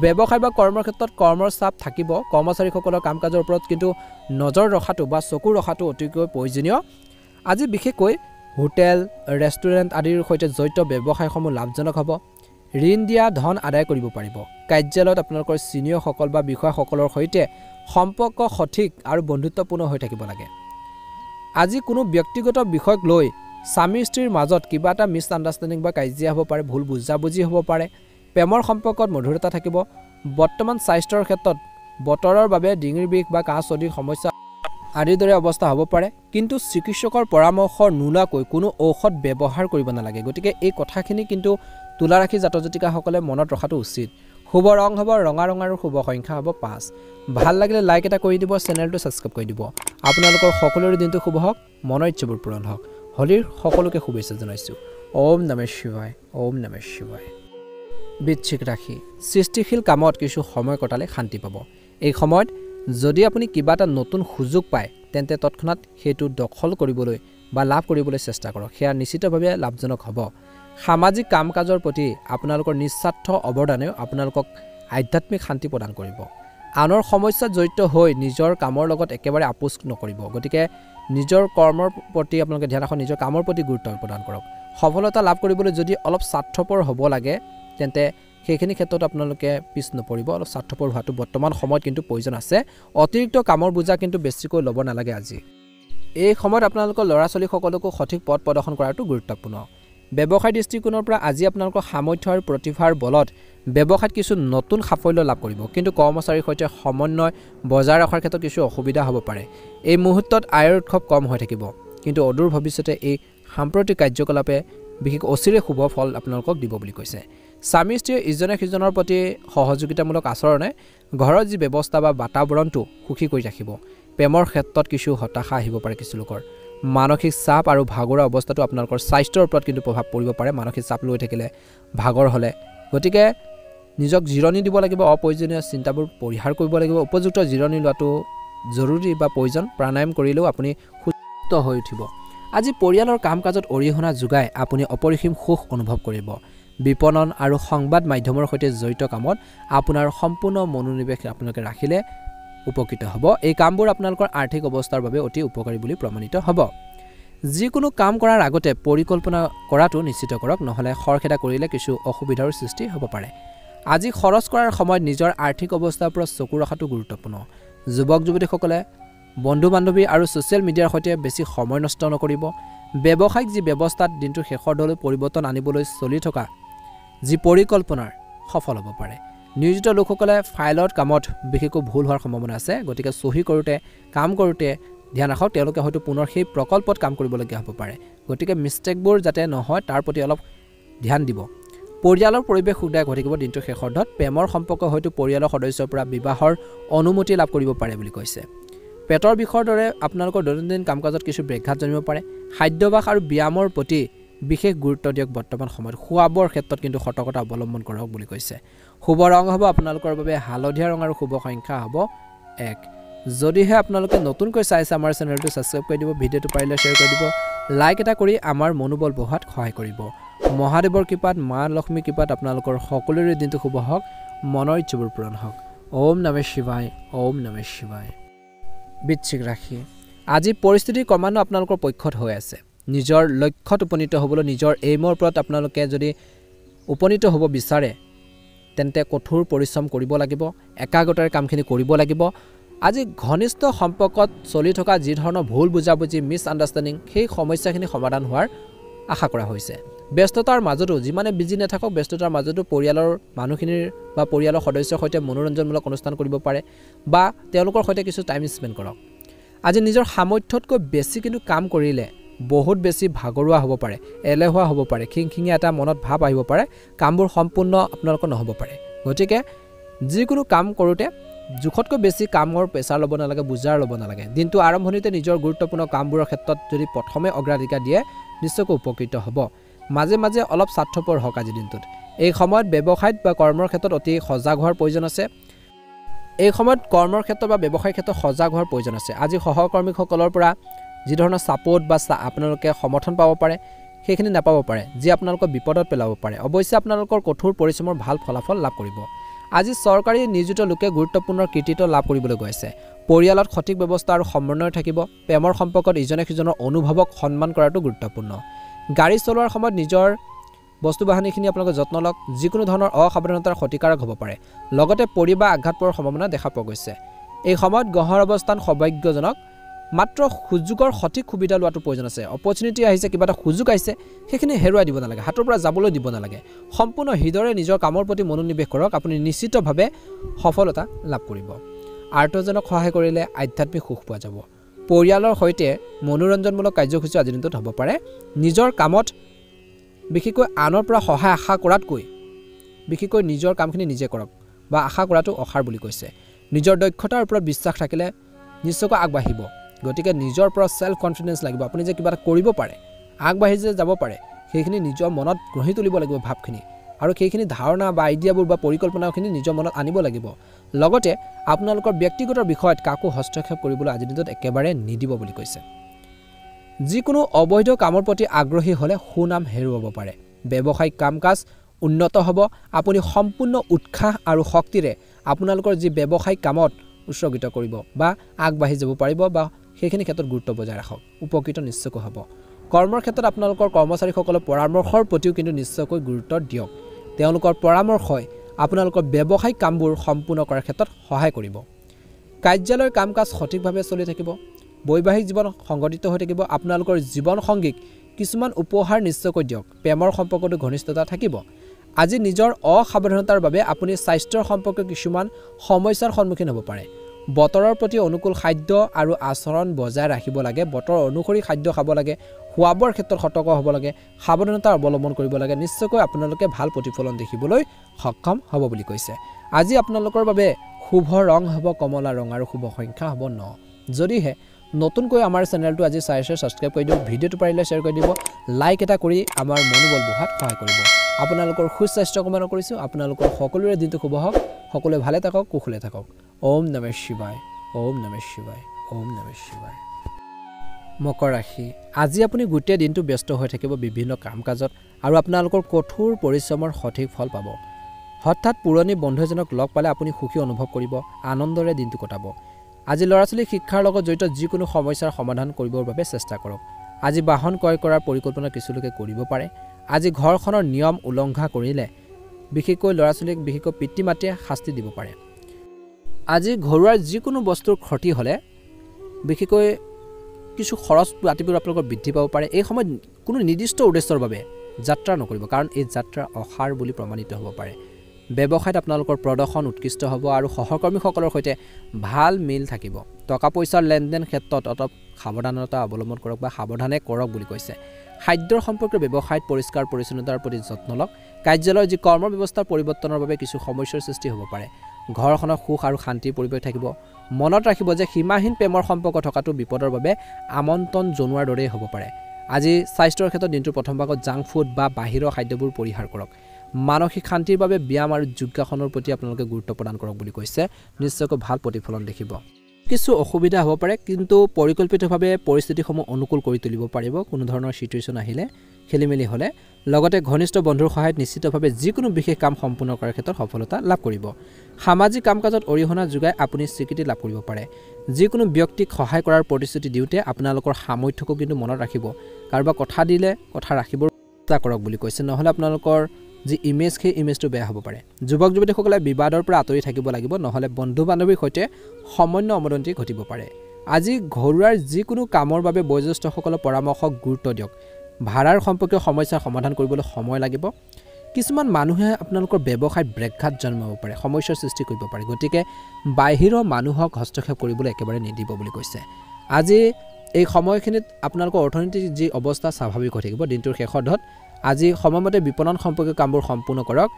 ব্যৱসায় বা কৰ্মৰ ক্ষেত্ৰত কৰ্মৰ চাপ থাকিব কৰ্মচাৰীসকলৰ কাম কাজৰ ওপৰত কিন্তু নজৰ ৰখাটো বা চকু ৰখাটো অতিকৈ প্ৰয়োজনীয় আজি বিশেষকৈ হোটেল ৰেষ্টুৰেণ্ট আদিৰ সৈতে জড়িত ব্যৱসায়সমূহ লাভজনক হ'ব ঋণ দিয়া ধন আদায় কৰিব পাৰিব কাৰ্যালয়ত আপোনালোকৰ সিনিয়ৰসকল বা বিষয়াসকলৰ সৈতে সম্পৰ্ক সঠিক আৰু বন্ধুত্বপূৰ্ণ হৈ থাকিব লাগে আজি কোনো ব্যক্তিগত বিষয়ক লৈ স্বামী স্ত্ৰীৰ মাজত কিবা এটা মিছ আণ্ডাৰষ্টেণ্ডিং বা কাজিয়া হ'ব পাৰে ভুল বুজাবুজি হ'ব পাৰে প্ৰেমৰ সম্পৰ্কত মধুৰতা থাকিব বৰ্তমান স্বাস্থ্যৰ ক্ষেত্ৰত বতৰৰ বাবে ডিঙিৰ বিষ বা কাহ চৰ্দিৰ সমস্যা আদিৰ দৰে অৱস্থা হ'ব পাৰে কিন্তু চিকিৎসকৰ পৰামৰ্শ নোলোৱাকৈ কোনো ঔষধ ব্যৱহাৰ কৰিব নালাগে গতিকে এই কথাখিনি কিন্তু তুলা ৰাখি জাতক জাতিকাসকলে মনত ৰখাটো উচিত শুভ ৰং হ'ব ৰঙা আৰু শুভ সংখ্যা হ'ব 5 ভাল লাগিলে লাইক এটা কৰি দিব চেনেলটো ছাবস্ক্ৰাইব কৰি দিব আপোনালোকৰ সকলোৰে দিনটো শুভ হওক মনৰ ইচ্ছাবোৰ পূৰণ হওক হোলীৰ সকলোকে শুভেচ্ছা জনাইছোঁ ওম নমঃ শিৱায় ওম নমঃ শিৱায় বৃশ্চিক ৰাশি সৃষ্টিশীল কামত কিছু সময় কটালে শান্তি পাব এই সময়ত যদি আপুনি কিবা এটা নতুন সুযোগ পায় তেন্তে তৎক্ষণাত সেইটো দখল কৰিবলৈ বা লাভ কৰিবলৈ চেষ্টা কৰক সেয়া নিশ্চিতভাৱে লাভজনক হ'ব সামাজিক কাম-কাজৰ প্ৰতি আপোনালোকৰ নিস্বাৰ্থ অৱদানেও আপোনালোকক আধ্যাত্মিক শান্তি প্ৰদান কৰিব আনৰ সমস্যাত জড়িত হৈ নিজৰ কামৰ লগত একেবাৰে আপোচ নকৰিব গতিকে নিজৰ কৰ্মৰ প্ৰতি আপোনালোকে ধ্যান ৰাখক নিজৰ কামৰ প্ৰতি গুৰুত্ব প্ৰদান কৰক সফলতা লাভ কৰিবলৈ যদি অলপ স্বাৰ্থপৰ হ'ব লাগে তেন্তে সেইখিনি ক্ষেত্ৰত আপোনালোকে পিছ নপৰিব অলপ স্বাৰ্থপৰ হোৱাটো বৰ্তমান সময়ত কিন্তু প্ৰয়োজন আছে অতিৰিক্ত কামৰ বোজা কিন্তু বেছিকৈ ল'ব নালাগে আজি এই সময়ত আপোনালোকৰ ল'ৰা ছোৱালীসকলকো সঠিক পথ প্ৰদৰ্শন কৰাটো গুৰুত্বপূৰ্ণ ব্যৱসায় দৃষ্টিকোণৰ পৰা আজি আপোনালোকৰ সামৰ্থ্য আৰু প্ৰতিভাৰ বলত ব্যৱসায়ত কিছু নতুন সাফল্য লাভ কৰিব কিন্তু কৰ্মচাৰীৰ সৈতে সমন্বয় বজাই ৰখাৰ ক্ষেত্ৰত কিছু অসুবিধা হ'ব পাৰে এই মুহূৰ্তত আয়ৰ উৎস কম হৈ থাকিব কিন্তু অদূৰ ভৱিষ্যতে এই সাম্প্ৰতিক কাৰ্যকলাপে বিশেষ অচিৰে শুভ ফল আপোনালোকক দিব বুলি কৈছে স্বামী স্ত্ৰীয়ে ইজনে সিজনৰ প্ৰতি সহযোগিতামূলক আচৰণে ঘৰৰ যি ব্যৱস্থা বা বাতাবৰণটো সুখী কৰি ৰাখিব প্ৰেমৰ ক্ষেত্ৰত কিছু হতাশা আহিব পাৰে কিছু লোকৰ মানসিক চাপ আৰু ভাগৰুৱা অৱস্থাটো আপোনালোকৰ স্বাস্থ্যৰ ওপৰত কিন্তু প্ৰভাৱ পৰিব পাৰে মানসিক চাপ লৈ থাকিলে ভাগৰ হ'লে গতিকে নিজক জিৰণি দিব লাগিব অপ্ৰয়োজনীয় চিন্তাবোৰ পৰিহাৰ কৰিব লাগিব উপযুক্ত জিৰণি লোৱাটো জৰুৰী বা প্ৰয়োজন প্ৰাণায়াম কৰিলেও আপুনি সুস্থ হৈ উঠিব আজি পৰিয়ালৰ কাম-কাজত অৰিহণা যোগাই আপুনি অপৰিসীম সুখ অনুভৱ কৰিব বিপণন আৰু সংবাদ মাধ্যমৰ সৈতে জড়িত কামত আপোনাৰ সম্পূৰ্ণ মনোনিৱেশ আপোনালোকে ৰাখিলে উপকৃত হ'ব এই কামবোৰ আপোনালোকৰ আৰ্থিক অৱস্থাৰ বাবে অতি উপকাৰী বুলি প্ৰমাণিত হ'ব যিকোনো কাম কৰাৰ আগতে পৰিকল্পনা কৰাটো নিশ্চিত কৰক নহলে খৰখেদা কৰিলে কিছু অসুবিধাৰ সৃষ্টি হ'ব পাৰে আজি খৰচ কৰাৰ সময়ত নিজৰ আৰ্থিক অৱস্থাৰ পৰা চকু ৰখাটো গুৰুত্বপূৰ্ণ যুৱক যুৱতীসকলে বন্ধু বান্ধৱী আৰু ছ'চিয়েল মিডিয়াৰ সৈতে বেছি সময় নষ্ট নকৰিব ব্যৱসায়িক যি ব্যৱস্থাত দিনটো শেষৰ দলৈ পৰিৱৰ্তন আনিবলৈ চলি থকা যি পৰিকল্পনাৰ সফল হ'ব পাৰে নিয়োজিত লোকসকলে ফাইলৰ কামত বিশেষকৈ ভুল হোৱাৰ সম্ভাৱনা আছে গতিকে সহি কৰোঁতে কাম কৰোঁতে ধ্যান ৰাখক তেওঁলোকে হয়তো পুনৰ সেই প্ৰকল্পত কাম কৰিবলগীয়া হ'ব পাৰে গতিকে মিষ্টেকবোৰ যাতে নহয় তাৰ প্ৰতি অলপ ধ্যান দিব পৰিয়ালৰ পৰিৱেশ সুখদায়ক হৈ থাকিব দিনটোৰ শেষাৰ্ধত প্ৰেমৰ সম্পৰ্ক হয়তো পৰিয়ালৰ সদস্যৰ পৰা বিবাহৰ অনুমতি লাভ কৰিব পাৰে বুলি কৈছে পেটৰ বিষৰ দৰে আপোনালোকৰ দৈনন্দিন কাম-কাজত কিছু ব্যাঘাত জন্মিব পাৰে খাদ্যাভ্যাস আৰু ব্যায়ামৰ প্ৰতি বিশেষ গুৰুত্ব দিয়ক বৰ্তমান সময়ত খোৱা-বোৱাৰ ক্ষেত্ৰত কিন্তু সতৰ্কতা অৱলম্বন কৰক বুলি কৈছে শুভ ৰং হ'ব আপোনালোকৰ বাবে হালধীয়া ৰং আৰু শুভ সংখ্যা হ'ব 1 যদিহে আপোনালোকে নতুনকৈ চাইছে আমাৰ চেনেলটো সাবস্ক্ৰাইব কৰি দিব ভিডিঅ'টো পাৰিলে শ্বেয়াৰ কৰি দিব লাইক এটা কৰি আমাৰ মনোবল বঢ়াত সহায় কৰিব মহাদেৱৰ কৃপাত মা লক্ষ্মী কৃপাত আপোনালোকৰ সকলোৰে দিনটো শুভ হওক মনৰ ইচ্ছাবোৰ পূৰণ হওক ওম নমঃ শিৱায় ওম নমঃ শিৱায় বৃশ্চিক ৰাশি আজি পৰিস্থিতি ক্ৰমান্বয়ে আপোনালোকৰ পক্ষত হৈ আছে নিজৰ লক্ষ্যত উপনীত হ'বলৈ নিজৰ এইমৰ ওপৰত আপোনালোকে যদি উপনীত হ'ব বিচাৰে তেন্তে কঠোৰ পৰিশ্ৰম কৰিব লাগিব একাগ্ৰতাৰে কামখিনি কৰিব লাগিব আজি ঘনিষ্ঠ সম্পৰ্কত চলি থকা যি ধৰণৰ ভুল বুজাবুজি মিছ আণ্ডাৰষ্টেণ্ডিং সেই সমস্যাখিনি সমাধান হোৱাৰ আশা কৰা হৈছে ব্যস্ততাৰ মাজতো যিমানে বিজি নাথাকক ব্যস্ততাৰ মাজতো পৰিয়ালৰ মানুহখিনিৰ বা পৰিয়ালৰ সদস্যৰ সৈতে মনোৰঞ্জনমূলক অনুষ্ঠান কৰিব পাৰে বা তেওঁলোকৰ সৈতে কিছু টাইম স্পেণ্ড কৰক আজি নিজৰ সামৰ্থ্যতকৈ বেছি কিন্তু কাম কৰিলে বহুত বেছি ভাগৰুৱা হ'ব পাৰে এলেহুৱা হ'ব পাৰে খিংখিঙীয়া এটা মনত ভাৱ আহিব পাৰে কামবোৰ সম্পূৰ্ণ আপোনালোকৰ নহ'ব পাৰে গতিকে যিকোনো কাম কৰোঁতে জোখতকৈ বেছি কামৰ প্ৰেছাৰ ল'ব নালাগে বুজাৰ ল'ব নালাগে দিনটো আৰম্ভণিতে নিজৰ গুৰুত্বপূৰ্ণ কামবোৰৰ ক্ষেত্ৰত যদি প্ৰথমে অগ্ৰাধিকাৰ দিয়ে নিশ্চয়কৈ উপকৃত হ'ব মাজে মাজে অলপ স্বাৰ্থপৰ হওক আজিৰ দিনটোত এই সময়ত ব্যৱসায়ত বা কৰ্মৰ ক্ষেত্ৰত অতি সজাগ হোৱাৰ প্ৰয়োজন আছে এই সময়ত কৰ্মৰ ক্ষেত্ৰত বা ব্যৱসায়ৰ ক্ষেত্ৰত সজাগ হোৱাৰ প্ৰয়োজন আছে আজি সহকৰ্মীসকলৰ পৰা যি ধৰণৰ ছাপোৰ্ট বা আপোনালোকে সমৰ্থন পাব পাৰে সেইখিনি নাপাব পাৰে যি আপোনালোকক বিপদত পেলাব পাৰে অৱশ্যে আপোনালোকৰ কঠোৰ পৰিশ্ৰমৰ ভাল ফলাফল লাভ কৰিব আজি চৰকাৰী নিয়োজিত লোকে গুৰুত্বপূৰ্ণ কৃতিত্ব লাভ কৰিবলৈ গৈ আছে পৰিয়ালত সঠিক ব্যৱস্থা আৰু সমন্বয় থাকিব প্ৰেমৰ সম্পৰ্কত ইজনে সিজনৰ অনুভৱক সন্মান কৰাটো গুৰুত্বপূৰ্ণ গাড়ী চলোৱাৰ সময়ত নিজৰ বস্তু বাহনীখিনি আপোনালোকে যত্ন লওক যিকোনো ধৰণৰ অসাৱধানতাৰ ক্ষতিকাৰক হ'ব পাৰে লগতে পৰি বা আঘাত পোৱাৰ সম্ভাৱনা দেখা পোৱা গৈছে এই সময়ত গ্ৰহৰ অৱস্থান সৌভাগ্যজনক মাত্ৰ সুযোগৰ সঠিক সুবিধা লোৱাটো প্ৰয়োজন আছে অপৰচুনিটি আহিছে কিবা এটা সুযোগ আহিছে সেইখিনি হেৰুৱাই দিব নালাগে হাতৰ পৰা যাবলৈ দিব নালাগে সম্পূৰ্ণ হৃদয়ৰে নিজৰ কামৰ প্ৰতি মনোনিৱেশ কৰক আপুনি নিশ্চিতভাৱে সফলতা লাভ কৰিব আৰ্তজনক সহায় কৰিলে আধ্যাত্মিক সুখ পোৱা যাব পৰিয়ালৰ সৈতে মনোৰঞ্জনমূলক কাৰ্যসূচী আজিৰ দিনটোত হ'ব পাৰে নিজৰ কামত বিশেষকৈ আনৰ পৰা সহায় আশা কৰাতকৈ বিশেষকৈ নিজৰ কামখিনি নিজে কৰক বা আশা কৰাটো অসাৰ বুলি কৈছে নিজৰ দক্ষতাৰ ওপৰত বিশ্বাস থাকিলে নিশ্চয়কৈ আগবাঢ়িব গতিকে নিজৰ পৰা সেলফ কনফিডেন্স লাগিব আপুনি যে কিবা এটা কৰিব পাৰে আগবাঢ়ি যে যাব পাৰে সেইখিনি নিজৰ মনত গ্ৰহি তুলিব লাগিব ভাৱখিনি আৰু সেইখিনি ধাৰণা বা আইডিয়াবোৰ বা পৰিকল্পনাখিনি নিজৰ মনত আনিব লাগিব লগতে আপোনালোকৰ ব্যক্তিগত বিষয়ত কাকো হস্তক্ষেপ কৰিবলৈ আজিৰ দিনত একেবাৰে নিদিব বুলি কৈছে যিকোনো অবৈধ কামৰ প্ৰতি আগ্ৰহী হ'লে সুনাম হেৰুৱাব পাৰে ব্যৱসায়িক কাম-কাজ উন্নত হ'ব আপুনি সম্পূৰ্ণ উৎসাহ আৰু শক্তিৰে আপোনালোকৰ যি ব্যৱসায়িক কামত উৎসৰ্গিত কৰিব বা আগবাঢ়ি যাব পাৰিব বা সেইখিনি ক্ষেত্ৰত গুৰুত্ব বজাই ৰাখক উপকৃত নিশ্চয়কৈ হ'ব কৰ্মৰ ক্ষেত্ৰত আপোনালোকৰ কৰ্মচাৰীসকলৰ পৰামৰ্শৰ প্ৰতিও কিন্তু নিশ্চয়কৈ গুৰুত্ব দিয়ক তেওঁলোকৰ পৰামৰ্শই আপোনালোকৰ ব্যৱসায়িক কামবোৰ সম্পূৰ্ণ কৰাৰ ক্ষেত্ৰত সহায় কৰিব কাৰ্যালয়ৰ কাম-কাজ সঠিকভাৱে চলি থাকিব বৈবাহিক জীৱন সংগঠিত হৈ থাকিব আপোনালোকৰ জীৱন সংগীক কিছুমান উপহাৰ নিশ্চয়কৈ দিয়ক প্ৰেমৰ সম্পৰ্কটো ঘনিষ্ঠতা থাকিব আজি নিজৰ অসাৱধানতাৰ বাবে আপুনি স্বাস্থ্যৰ সম্পৰ্কে কিছুমান সমস্যাৰ সন্মুখীন হ'ব পাৰে বতৰৰ প্ৰতি অনুকূল খাদ্য আৰু আচৰণ বজাই ৰাখিব লাগে বতৰ অনুসৰি খাদ্য খাব লাগে খোৱা-বোৱাৰ ক্ষেত্ৰত সতৰ্ক হ'ব লাগে সাৱধানতা অৱলম্বন কৰিব লাগে নিশ্চয়কৈ আপোনালোকে ভাল প্ৰতিফলন দেখিবলৈ সক্ষম হ'ব বুলি কৈছে আজি আপোনালোকৰ বাবে শুভ ৰং হ'ব কমলা ৰং আৰু শুভ সংখ্যা হ'ব 9 যদিহে নতুনকৈ আমাৰ চেনেলটো আজি চাইছে সাবস্ক্ৰাইব কৰি দিও ভিডিঅ'টো পাৰিলে শ্বেয়াৰ কৰি দিব লাইক এটা কৰি আমাৰ মনোবল বঢ়াত সহায় কৰিব আপোনালোকৰ সুস্বাস্থ্য কামনা কৰিছো আপোনালোকৰ সকলোৰে দিনটো শুভ হওক সকলোৱে ভালে থাকক কুশলে থাকক ওম নমঃ শিৱায় ওম নমঃ শিৱায় ওম নমঃ শিৱায় মকৰ ৰাশি আজি আপুনি গোটেই দিনটো ব্যস্ত হৈ থাকিব বিভিন্ন কাম-কাজত আৰু আপোনালোকৰ কঠোৰ পৰিশ্ৰমৰ সঠিক ফল পাব হঠাৎ পুৰণি বন্ধু এজনক লগ পালে আপুনি সুখী অনুভৱ কৰিব আনন্দৰে দিনটো কটাব আজি ল'ৰা-ছোৱালীৰ শিক্ষাৰ লগত জড়িত যিকোনো সমস্যাৰ সমাধান কৰিবৰ বাবে চেষ্টা কৰক আজি বাহন ক্ৰয় কৰাৰ পৰিকল্পনা কিছুলোকে কৰিব পাৰে আজি ঘৰখনৰ নিয়ম উলংঘা কৰিলে বিশেষকৈ ল'ৰা-ছোৱালীক বিশেষকৈ পিতৃ-মাতৃয়ে শাস্তি দিব পাৰে আজি ঘৰুৱাৰ যিকোনো বস্তুৰ ক্ষতি হ'লে বিশেষকৈ কিছু খৰচ ৰাতিপুৱা আপোনালোকৰ বৃদ্ধি পাব পাৰে এই সময়ত কোনো নিৰ্দিষ্ট উদ্দেশ্যৰ বাবে যাত্ৰা নকৰিব কাৰণ এই যাত্ৰা অসাৰ বুলি প্ৰমাণিত হ'ব পাৰে ব্যৱসায়ত আপোনালোকৰ প্ৰদৰ্শন উৎকৃষ্ট হ'ব আৰু সহকৰ্মীসকলৰ সৈতে ভাল মিল থাকিব টকা পইচাৰ লেনদেন ক্ষেত্ৰত সাৱধানতা অৱলম্বন কৰক বা সাৱধানে কৰক বুলি কৈছে খাদ্যৰ সম্পৰ্কীয় ব্যৱসায়ত পৰিষ্কাৰ পৰিচ্ছন্নতাৰ প্ৰতি যত্ন লওক কাৰ্যালয়ৰ যি কৰ্ম ব্যৱস্থাৰ পৰিৱৰ্তনৰ বাবে কিছু সমস্যাৰ সৃষ্টি হ'ব পাৰে ঘৰখনৰ সুখ আৰু শান্তিৰ পৰিৱেশ থাকিব মনত ৰাখিব যে সীমাহীন প্ৰেমৰ সম্পৰ্ক থকাটো বিপদৰ বাবে আমন্ত্ৰণ জনোৱাৰ দৰেই হ'ব পাৰে আজি স্বাস্থ্যৰ ক্ষেত্ৰত দিনটোৰ প্ৰথম ভাগত জাংক ফুড বা বাহিৰৰ খাদ্যবোৰ পৰিহাৰ কৰক মানসিক শান্তিৰ বাবে ব্যায়াম আৰু যোগাসনৰ প্ৰতি আপোনালোকে গুৰুত্ব প্ৰদান কৰক বুলি কৈছে নিশ্চয়কৈ ভাল প্ৰতিফলন দেখিব কিছু অসুবিধা হ'ব পাৰে কিন্তু পৰিকল্পিতভাৱে পৰিস্থিতিসমূহ অনুকূল কৰি তুলিব পাৰিব কোনো ধৰণৰ সিচুৱেশ্যন আহিলে খেলিমেলি হ'লে লগতে ঘনিষ্ঠ বন্ধুৰ সহায়ত নিশ্চিতভাৱে যিকোনো বিশেষ কাম সম্পূৰ্ণ কৰাৰ ক্ষেত্ৰত সফলতা লাভ কৰিব সামাজিক কাম-কাজত অৰিহণা যোগাই আপুনি স্বীকৃতি লাভ কৰিব পাৰে যিকোনো ব্যক্তিক সহায় কৰাৰ প্ৰতিশ্ৰুতি দিওঁতে আপোনালোকৰ সামৰ্থ্যকো কিন্তু মনত ৰাখিব কাৰোবাক কথা দিলে কথা ৰাখিবৰ চেষ্টা কৰক বুলি কৈছে নহ'লে আপোনালোকৰ যি ইমেজ সেই ইমেজটো বেয়া হ'ব পাৰে যুৱক যুৱতীসকলে বিবাদৰ পৰা আঁতৰি থাকিব লাগিব নহ'লে বন্ধু বান্ধৱীৰ সৈতে সমন্বয় অমদন্তি ঘটিব পাৰে আজি ঘৰুৱাৰ যিকোনো কামৰ বাবে বয়োজ্যেষ্ঠসকলৰ পৰামৰ্শক গুৰুত্ব দিয়ক ভাড়াৰ সম্পৰ্কীয় সমস্যাৰ সমাধান কৰিবলৈ সময় লাগিব কিছুমান মানুহে আপোনালোকৰ ব্যৱসায়ত ব্ৰেকঘাট জন্মাব পাৰে সমস্যাৰ সৃষ্টি কৰিব পাৰে গতিকে বাহিৰৰ মানুহক হস্তক্ষেপ কৰিবলৈ একেবাৰে নিদিব বুলি কৈছে আজি এই সময়খিনিত আপোনালোকৰ অৰ্থনৈতিক যি অৱস্থা স্বাভাৱিক হৈ থাকিব দিনটোৰ শেষত আজি সময়মতে বিপণন সম্পৰ্কীয় কামবোৰ সম্পূৰ্ণ কৰক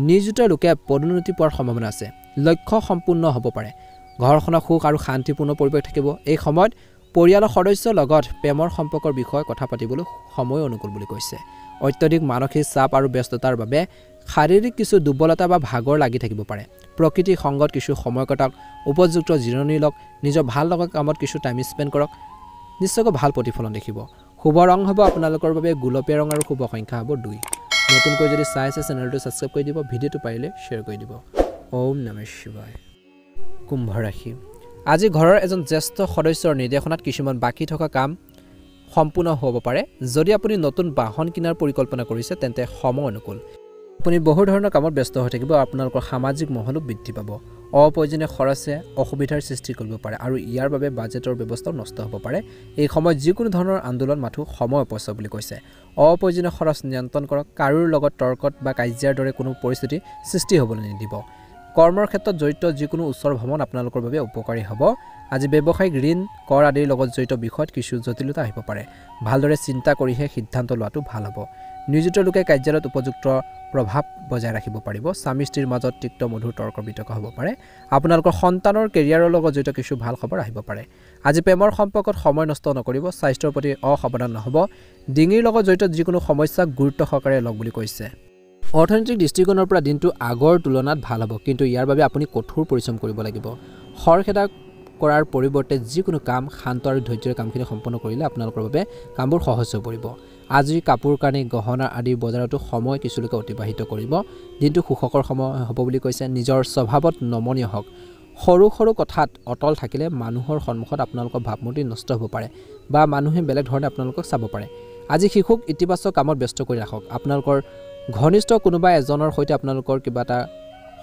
নিয়োজিত লোকে পদোন্নতি পোৱাৰ সম্ভাৱনা আছে লক্ষ্য সম্পূৰ্ণ হ'ব পাৰে ঘৰখনৰ সুখ আৰু শান্তিপূৰ্ণ পৰিৱেশ থাকিব এই সময়ত পৰিয়ালৰ সদস্যৰ লগত প্ৰেমৰ সম্পৰ্কৰ বিষয়ে কথা পাতিবলৈ সময় অনুকূল বুলি কৈছে অত্যধিক মানসিক চাপ আৰু ব্যস্ততাৰ বাবে শাৰীৰিক কিছু দুৰ্বলতা বা ভাগৰ লাগি থাকিব পাৰে প্ৰকৃতিৰ সংগত কিছু সময় কটাওক উপযুক্ত জিৰণি লওক নিজৰ ভাল লগা কামত কিছু টাইম স্পেণ্ড কৰক নিশ্চয়কৈ ভাল প্ৰতিফলন দেখিব শুভ ৰং হ'ব আপোনালোকৰ বাবে গুলপীয়া ৰং আৰু শুভ সংখ্যা হ'ব 2 নতুনকৈ যদি চাই আছে চেনেলটো সাবস্ক্ৰাইব কৰি দিব ভিডিঅ'টো পাৰিলে শ্বেয়াৰ কৰি দিব ওম নমঃ শিৱায় কুম্ভ ৰাশি আজি ঘৰৰ এজন জ্যেষ্ঠ সদস্যৰ নিৰ্দেশনাত কিছুমান বাকি থকা কাম সম্পূৰ্ণ হ'ব পাৰে যদি আপুনি নতুন বাহন কিনাৰ পৰিকল্পনা কৰিছে তেন্তে সময় অনুকূল আপুনি বহু ধৰণৰ কামত ব্যস্ত হৈ থাকিব আপোনালোকৰ সামাজিক মহলো বৃদ্ধি পাব অপ্ৰয়োজনীয় খৰচে অসুবিধাৰ সৃষ্টি কৰিব পাৰে আৰু ইয়াৰ বাবে বাজেটৰ ব্যৱস্থাও নষ্ট হ'ব পাৰে এই সময়ত যিকোনো ধৰণৰ আন্দোলন মাথো সময় অপচয় বুলি কৈছে অপ্ৰয়োজনীয় খৰচ নিয়ন্ত্ৰণ কৰক কাৰোৰ লগত তৰ্কত বা কাজিয়াৰ দৰে কোনো পৰিস্থিতি সৃষ্টি হ'বলৈ নিদিব কৰ্মৰ ক্ষেত্ৰত জড়িত যিকোনো উচ্চৰ ভ্ৰমণ আপোনালোকৰ বাবে উপকাৰী হ'ব আজি ব্যৱসায়িক ঋণ কৰ আদিৰ লগত জড়িত বিষয়ত কিছু জটিলতা আহিব পাৰে ভালদৰে চিন্তা কৰিহে সিদ্ধান্ত লোৱাটো ভাল হ'ব নিয়োজিত লোকে কাৰ্যালয়ত উপযুক্ত প্ৰভাৱ বজাই ৰাখিব পাৰিব স্বামী স্ত্ৰীৰ মাজত তিক্ত মধুৰ তৰ্ক বিতৰ্ক হ'ব পাৰে আপোনালোকৰ সন্তানৰ কেৰিয়াৰৰ লগত জড়িত কিছু ভাল খবৰ আহিব পাৰে আজি প্ৰেমৰ সম্পৰ্কত সময় নষ্ট নকৰিব স্বাস্থ্যৰ প্ৰতি অসাৱধান নহ'ব ডিঙিৰ লগত জড়িত যিকোনো সমস্যাক গুৰুত্ব সহকাৰে লওক বুলি কৈছে অৰ্থনৈতিক দৃষ্টিকোণৰ পৰা দিনটো আগৰ তুলনাত ভাল হ'ব কিন্তু ইয়াৰ বাবে আপুনি কঠোৰ পৰিশ্ৰম কৰিব লাগিব খৰখেদা কৰাৰ পৰিৱৰ্তে যিকোনো কাম শান্ত আৰু ধৈৰ্য্যৰে কামখিনি সম্পন্ন কৰিলে আপোনালোকৰ বাবে কামবোৰ সহজ হৈ পৰিব আজি কাপোৰ কানি গহনা আদি বজাৰতো সময় কিছুলৈকে অতিবাহিত কৰিব দিনটো সুখকৰ সময় হ'ব বুলি কৈছে নিজৰ স্বভাৱত নমনীয় হওক সৰু সৰু কথাত অটল থাকিলে মানুহৰ সন্মুখত আপোনালোকৰ ভাৱমূৰ্তি নষ্ট হ'ব পাৰে বা মানুহে বেলেগ ধৰণে আপোনালোকক চাব পাৰে আজি শিশুক ইতিবাচক কামত ব্যস্ত কৰি ৰাখক আপোনালোকৰ ঘনিষ্ঠ কোনোবা এজনৰ সৈতে আপোনালোকৰ কিবা এটা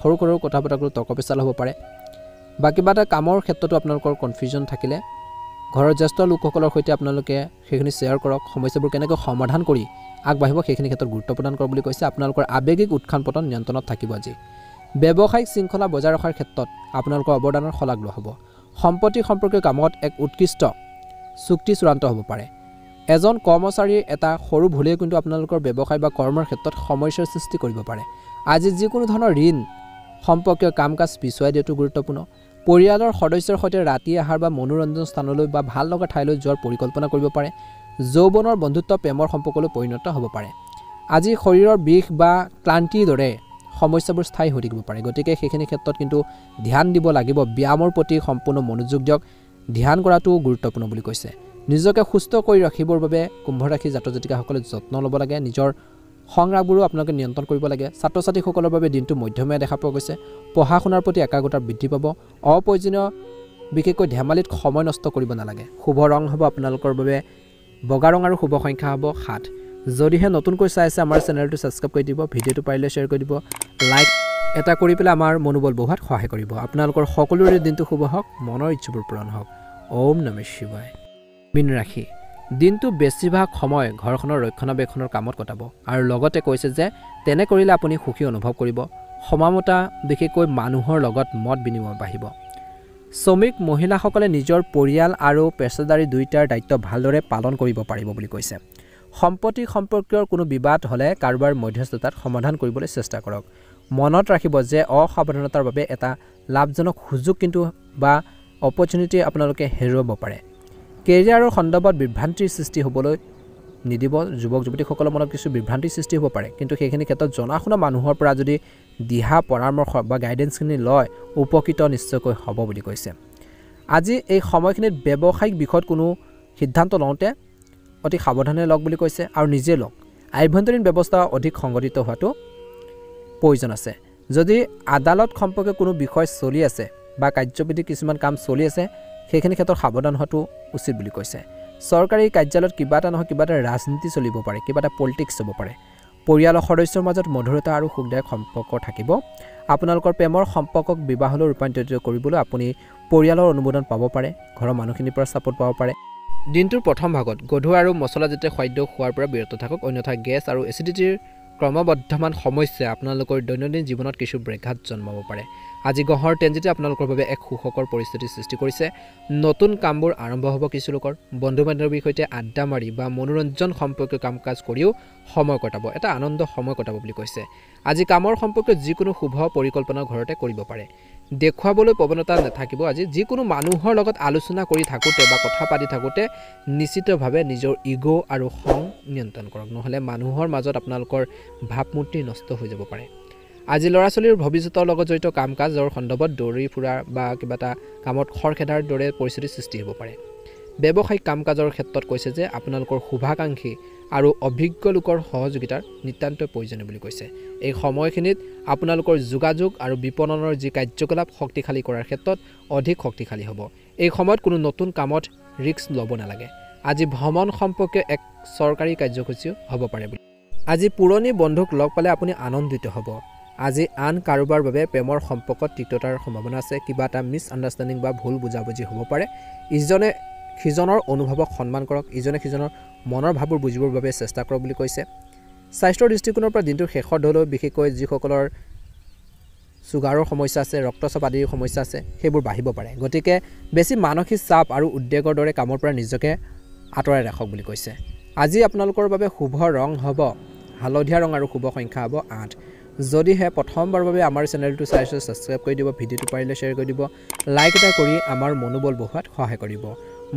সৰু সৰু কথা বতৰা তৰ্ক পেচাল হ'ব পাৰে বা কিবা এটা কামৰ ক্ষেত্ৰতো আপোনালোকৰ কনফিউজন থাকিলে ঘৰৰ জ্যেষ্ঠ লোকসকলৰ সৈতে আপোনালোকে সেইখিনি শ্বেয়াৰ কৰক সমস্যাবোৰ কেনেকৈ সমাধান কৰি আগবাঢ়িব সেইখিনি ক্ষেত্ৰত গুৰুত্ব প্ৰদান কৰক বুলি কৈছে আপোনালোকৰ আৱেগিক উৎখান পতন নিয়ন্ত্ৰণত থাকিব আজি ব্যৱসায়িক শৃংখলা বজাই ৰখাৰ ক্ষেত্ৰত আপোনালোকৰ অৱদানৰ শলাগ লোৱা হ'ব সম্পত্তি সম্পৰ্কীয় কামত এক উৎকৃষ্ট চুক্তি চূড়ান্ত হ'ব পাৰে এজন কৰ্মচাৰীৰ এটা সৰু ভুলে কিন্তু আপোনালোকৰ ব্যৱসায় বা কৰ্মৰ ক্ষেত্ৰত সমস্যাৰ সৃষ্টি কৰিব পাৰে আজি যিকোনো ধৰণৰ ঋণ সম্পৰ্কীয় কাম-কাজ পিছুৱাই দিয়াটো গুৰুত্বপূৰ্ণ পৰিয়ালৰ সদস্যৰ সৈতে ৰাতি আহাৰ বা মনোৰঞ্জন স্থানলৈ বা ভাল লগা ঠাইলৈ যোৱাৰ পৰিকল্পনা কৰিব পাৰে যৌৱনৰ বন্ধুত্ব প্ৰেমৰ সম্পৰ্কলৈ পৰিণত হ'ব পাৰে আজি শৰীৰৰ বিষ বা ক্লান্তিৰ দৰে সমস্যাবোৰ স্থায়ী হৈ থাকিব পাৰে গতিকে সেইখিনি ক্ষেত্ৰত কিন্তু ধ্যান দিব লাগিব ব্যায়ামৰ প্ৰতি সম্পূৰ্ণ মনোযোগ দিয়ক ধ্যান কৰাটো গুৰুত্বপূৰ্ণ বুলি কৈছে নিজকে সুস্থ কৰি ৰাখিবৰ বাবে কুম্ভ ৰাশি জাতক জাতিকাসকলে যত্ন ল'ব লাগে নিজৰ সংৰাগবোৰো আপোনালোকে নিয়ন্ত্ৰণ কৰিব লাগে ছাত্ৰ ছাত্ৰীসকলৰ বাবে দিনটো মধ্যমীয়া দেখা পোৱা গৈছে পঢ়া শুনাৰ প্ৰতি একাগ্ৰতা বৃদ্ধি পাব অপ্ৰয়োজনীয় বিশেষকৈ ধেমালিত সময় নষ্ট কৰিব নালাগে শুভ ৰং হ'ব আপোনালোকৰ বাবে বগা ৰং আৰু শুভ সংখ্যা হ'ব 7 যদিহে নতুনকৈ চাই আছে আমাৰ চেনেলটো সাবস্ক্ৰাইব কৰি দিব ভিডিঅ'টো পাৰিলে শ্বেয়াৰ কৰি দিব লাইক এটা কৰি পেলাই আমাৰ মনোবল বঢ়োৱাত সহায় কৰিব আপোনালোকৰ সকলোৰে দিনটো শুভ হওক মনৰ ইচ্ছাবোৰ পূৰণ হওক ওম নমঃ শিৱায় মীন ৰাশি দিনটো বেছিভাগ সময় ঘৰখনৰ ৰক্ষণাবেক্ষণৰ কামত কটাব আৰু লগতে কৈছে যে তেনে কৰিলে আপুনি সুখী অনুভৱ কৰিব সমামতা বিশেষকৈ মানুহৰ লগত মত বিনিময় বাঢ়িব শ্ৰমিক মহিলাসকলে নিজৰ পৰিয়াল আৰু পেছাদাৰী দুয়োটাৰ দায়িত্ব ভালদৰে পালন কৰিব পাৰিব বুলি কৈছে। সম্পত্তি সম্পৰ্কীয় কোনো বিবাদ হ'লে কাৰোবাৰ মধ্যস্থতাত সমাধান কৰিবলৈ চেষ্টা কৰক। মনত ৰাখিব যে অসাৱধানতাৰ বাবে এটা লাভজনক সুযোগ কিন্তু বা অপৰচুনিটি আপোনালোকে হেৰুৱাব পাৰে। কেৰিয়াৰৰ সন্দৰ্ভত বিভ্ৰান্তিৰ সৃষ্টি হ'বলৈ নিদিব। যুৱক যুৱতীসকলৰ মনত কিছু বিভ্ৰান্তিৰ সৃষ্টি হ'ব পাৰে, কিন্তু সেইখিনি ক্ষেত্ৰত জনা শুনা মানুহৰ পৰা যদি দিহা পৰামৰ্শ বা গাইডেন্সখিনি লয় উপকৃত নিশ্চয়কৈ হ'ব বুলি কৈছে। আজি এই সময়খিনিত ব্যৱসায়িক বিষয়ত কোনো সিদ্ধান্ত লওঁতে অতি সাৱধানে লওক বুলি কৈছে আৰু নিজে লওক। আভ্যন্তৰীণ ব্যৱস্থা অধিক সংগঠিত হোৱাটো প্ৰয়োজন আছে। যদি আদালত সম্পৰ্কে কোনো বিষয় চলি আছে বা কাৰ্যবিধি কিছুমান কাম চলি আছে সেইখিনি ক্ষেত্ৰত সাৱধান হোৱাটো উচিত বুলি কৈছে। চৰকাৰী কাৰ্যালয়ত কিবা এটা নহয় কিবা এটা ৰাজনীতি চলিব পাৰে, কিবা এটা পলিটিক্স হ'ব পাৰে। পৰিয়ালৰ সদস্যৰ মাজত মধুৰতা আৰু সুখদায়ক সম্পৰ্ক থাকিব। আপোনালোকৰ প্ৰেমৰ সম্পৰ্কক বিবাহলৈ ৰূপান্তৰিত কৰিবলৈ আপুনি পৰিয়ালৰ অনুমোদন পাব পাৰে, ঘৰৰ মানুহখিনিৰ পৰা ছাপোৰ্ট পাব পাৰে। দিনটোৰ প্ৰথম ভাগত গধুৰ আৰু মছলাজাতীয় খাদ্য খোৱাৰ পৰা বিৰত থাকক, অন্যথা গেছ আৰু এচিডিটিৰ ক্ৰমবৰ্ধমান সমস্যাই আপোনালোকৰ দৈনন্দিন জীৱনত কিছু ব্যাঘাত জন্মাব পাৰে। আজি গ্ৰহৰ ট্ৰেনজিটে আপোনালোকৰ বাবে এক সুখকৰ পৰিস্থিতিৰ সৃষ্টি কৰিছে। নতুন কামবোৰ আৰম্ভ হ'ব কিছু লোকৰ। বন্ধু বান্ধৱীৰ সৈতে আড্ডা মাৰি বা মনোৰঞ্জন সম্পৰ্কীয় কাম কাজ কৰিও সময় কটাব, এটা আনন্দ সময় কটাব বুলি কৈছে। আজি কামৰ সম্পৰ্কীয় যিকোনো শুভ পৰিকল্পনা ঘৰতে কৰিব পাৰে। দেখুৱাবলৈ প্ৰৱণতা নাথাকিব। আজি যিকোনো মানুহৰ লগত আলোচনা কৰি থাকোঁতে বা কথা পাতি থাকোঁতে নিশ্চিতভাৱে নিজৰ ইগ' আৰু খং নিয়ন্ত্ৰণ কৰক, নহ'লে মানুহৰ মাজত আপোনালোকৰ ভাৱমূৰ্তি নষ্ট হৈ যাব পাৰে। আজি ল'ৰা ছোৱালীৰ ভৱিষ্যতৰ লগত জড়িত কাম কাজৰ সন্দৰ্ভত দৌৰি ফুৰা বা কিবা এটা কামত খৰখেদাৰ দৰে পৰিস্থিতিৰ সৃষ্টি হ'ব পাৰে। ব্যৱসায়িক কাম কাজৰ ক্ষেত্ৰত কৈছে যে আপোনালোকৰ শুভাকাংক্ষী আৰু অভিজ্ঞ লোকৰ সহযোগিতাৰ নিতান্তই প্ৰয়োজনীয় বুলি কৈছে। এই সময়খিনিত আপোনালোকৰ যোগাযোগ আৰু বিপণনৰ যি কাৰ্যকলাপ শক্তিশালী কৰাৰ ক্ষেত্ৰত অধিক শক্তিশালী হ'ব। এই সময়ত কোনো নতুন কামত ৰিস্ক ল'ব নালাগে। আজি ভ্ৰমণ সম্পৰ্কীয় এক চৰকাৰী কাৰ্যসূচীও হ'ব পাৰে বুলি। আজি পুৰণি বন্ধুক লগ পালে আপুনি আনন্দিত হ'ব। আজি আন কাৰোবাৰ বাবে প্ৰেমৰ সম্পৰ্কত তিক্ততাৰ সম্ভাৱনা আছে। কিবা এটা মিছআণ্ডাৰষ্টেণ্ডিং বা ভুল বুজাবুজি হ'ব পাৰে। ইজনে সিজনৰ অনুভৱক সন্মান কৰক, ইজনে সিজনৰ মনৰ ভাৱবোৰ বুজিবৰ বাবে চেষ্টা কৰক বুলি কৈছে। স্বাস্থ্যৰ দৃষ্টিকোণৰ পৰা দিনটোৰ শেষৰ ধৰলৈ বিশেষকৈ যিসকলৰ চুগাৰৰ সমস্যা আছে, ৰক্তচাপ আদিৰ সমস্যা আছে সেইবোৰ বাঢ়িব পাৰে। গতিকে বেছি মানসিক চাপ আৰু উদ্বেগৰ দৰে কামৰ পৰা নিজকে আঁতৰাই ৰাখক বুলি কৈছে। আজি আপোনালোকৰ বাবে শুভ ৰং হ'ব হালধীয়া ৰং আৰু শুভ সংখ্যা হ'ব 8। যদিহে প্ৰথমবাৰৰ বাবে আমাৰ চেনেলটো চাইছে ছাবস্ক্ৰাইব কৰি দিব, ভিডিঅ'টো পাৰিলে শ্বেয়াৰ কৰি দিব, লাইক এটা কৰি আমাৰ মনোবল বঢ়োৱাত সহায় কৰিব।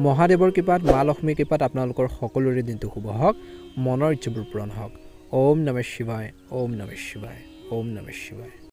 মহাদেৱৰ কৃপাত, মা লক্ষ্মীৰ কৃপাত আপোনালোকৰ সকলোৰে দিনটো শুভ হওক, মনৰ ইচ্ছাবোৰ পূৰণ হওক। ওম নমঃ শিৱায়, ওম নমঃ শিৱায়, ওম নমঃ শিৱায়।